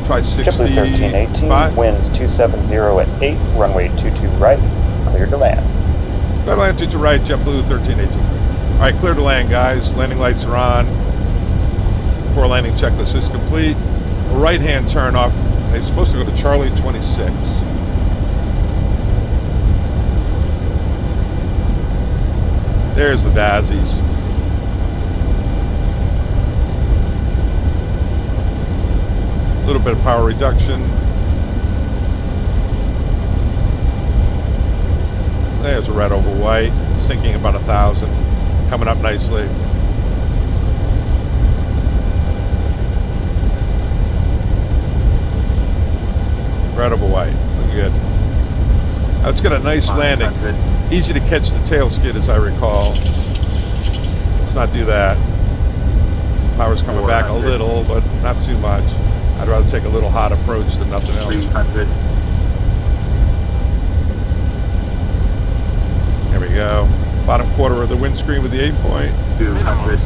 Try 60. JetBlue 1318, winds 270 at 8, runway 22 right, clear to land. Clear to land 22 right, JetBlue 1318. All right, clear to land, guys. Landing lights are on. 4 landing checklist is complete. Right hand turn off. They're supposed to go to Charlie 26. There's the VASIs. A little bit of power reduction. There's a red over white, sinking about 1,000, coming up nicely. Red over white, looking good. Let's get a nice landing. Easy to catch the tail skid, as I recall. Let's not do that. Power's coming back a little, but not too much. I'd rather take a little hot approach than nothing else. 300. There we go. Bottom quarter of the windscreen with the 8-point. 200.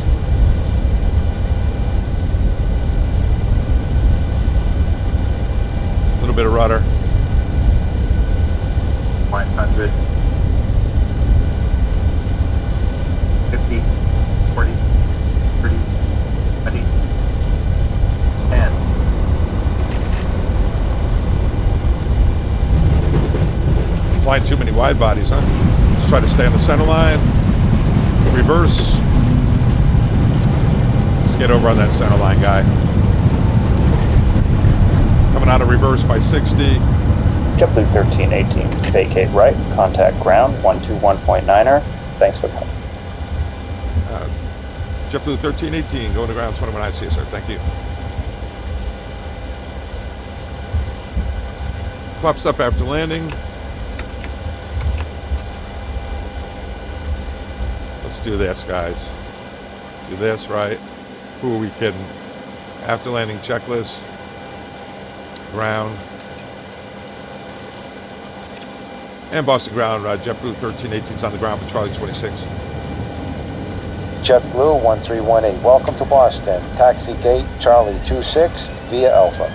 A little bit of rudder. 100. 50, 40, 30, 20, 10. Flying too many wide bodies, huh? Let's try to stay on the center line. Reverse. Let's get over on that center line, guy. Coming out of reverse by 60. JetBlue 1318, vacate right, contact ground, 121.9er. Thanks for the help. JetBlue 1318, going to ground 21 IC, sir. Thank you. Flaps up after landing. Let's do this, guys. Do this, right? Who are we kidding? After landing checklist. Ground. And Boston ground. JetBlue 1318 is on the ground for Charlie 26. JetBlue 1318, welcome to Boston. Taxi gate Charlie 26 via Alpha.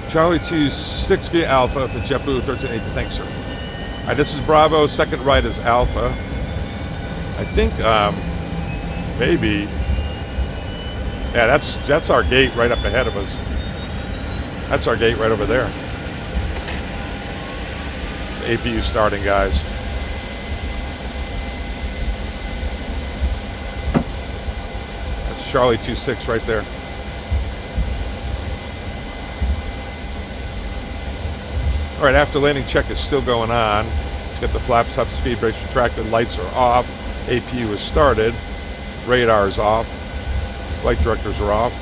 Charlie 26 via Alpha for JetBlue 1318. Thanks, sir. All right, this is Bravo. Second right is Alpha. I think maybe. Yeah, that's our gate right up ahead of us. That's our gate right over there. The APU starting, guys. Charlie 26 right there. All right, after landing check is still going on. Let's get the flaps up, speed brakes retracted, lights are off, APU is started, radar is off, flight directors are off.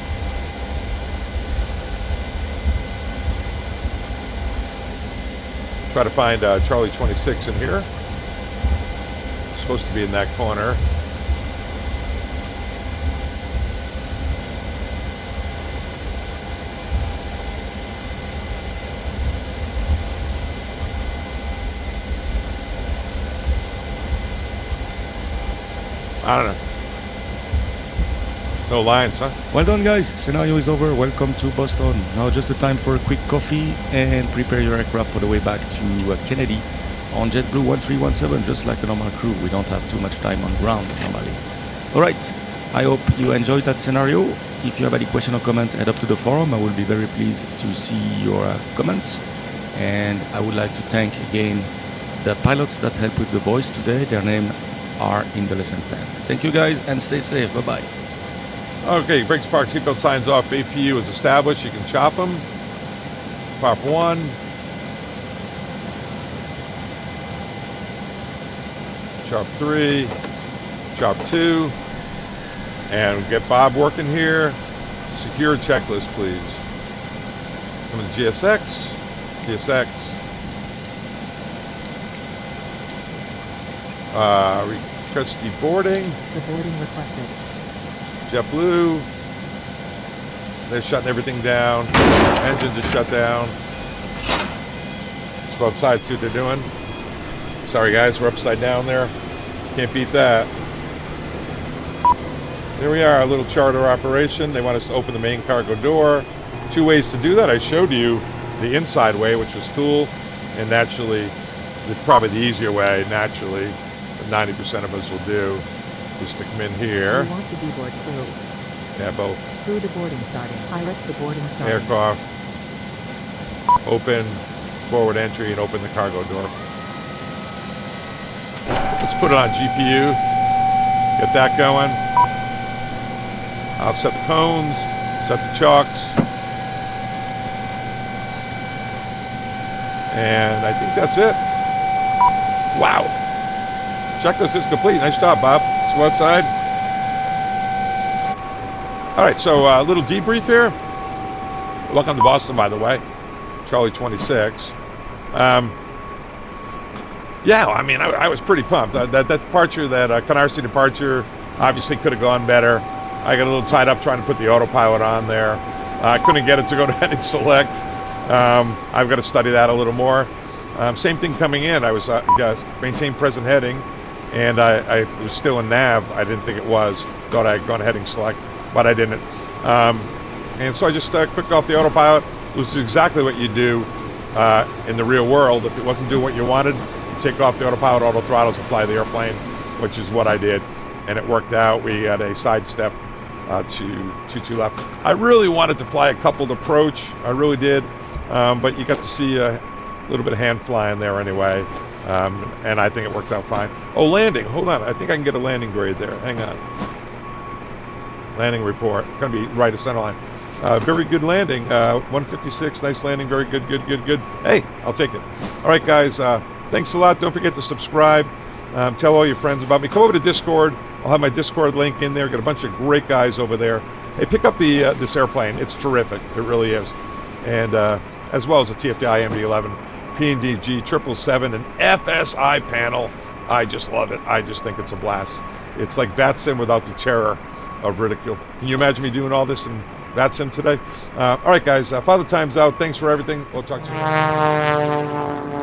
Try to find Charlie 26 in here. It's supposed to be in that corner. I don't know. No lines, huh? Well done, guys. Scenario is over. Welcome to Boston. Now just the time for a quick coffee and prepare your aircraft for the way back to Kennedy on JetBlue 1317, just like a normal crew. We don't have too much time on ground normally. All right. I hope you enjoyed that scenario. If you have any question or comments, head up to the forum. I will be very pleased to see your comments. And I would like to thank again the pilots that helped with the voice today. Their name are in the lesson plan. Thank you guys and stay safe. Bye-bye. Okay, brakes parked, seatbelt signs off, APU is established. You can chop them. Pop 1. Chop 3. Chop 2. And get Bob working here. Secure checklist, please. Coming to GSX. GSX. Request deboarding. Deboarding requested. JetBlue. They're shutting everything down. Engines are shut down. Let's go outside, see what they're doing. Sorry guys, we're upside down there. Can't beat that. Here we are, a little charter operation. They want us to open the main cargo door. 2 ways to do that. I showed you the inside way, which was cool. And naturally, probably the easier way, naturally, that 90% of us will do, is to come in here. We want to deboard crew. Yeah, both. Crew deboarding starting. Pilots deboarding starting. Aircraft. Open forward entry and open the cargo door. Let's put it on GPU. Get that going. I'll set the cones, set the chocks. And I think that's it. Wow. Checklist is complete. Nice job, Bob. Let's go outside. All right, so a little debrief here. Welcome to Boston, by the way. Charlie 26. Yeah, I mean, I was pretty pumped. That departure, that Canarsie departure, obviously could have gone better. I got a little tied up trying to put the autopilot on there. I couldn't get it to go to heading select. I've got to study that a little more. Same thing coming in. I was maintain present heading, and I was still in nav. I didn't think it was. Thought I had gone to heading select, but I didn't. And so I just clicked off the autopilot. It was exactly what you do in the real world. If it wasn't doing what you wanted, you take off the autopilot, auto throttles, and fly the airplane, which is what I did. And it worked out. We had a sidestep to 22 left. I really wanted to fly a coupled approach. I really did. But you got to see a little bit of hand flying there anyway. And I think it worked out fine. Oh, landing. Hold on. I think I can get a landing grade there. Hang on. Landing report. Going to be right of center line. Very good landing. 156. Nice landing. Very good, good. Hey, I'll take it. All right, guys. Thanks a lot. Don't forget to subscribe. Tell all your friends about me. Come over to Discord. I'll have my Discord link in there. Got a bunch of great guys over there. Hey, pick up this airplane. It's terrific. It really is. And as well as the TFDi MD-11, PMDG 777, and FSiPanel. I just love it. I just think it's a blast. It's like VATSIM without the terror of ridicule. Can you imagine me doing all this in VATSIM today? All right, guys. Father Time's out. Thanks for everything. We'll talk to you next time.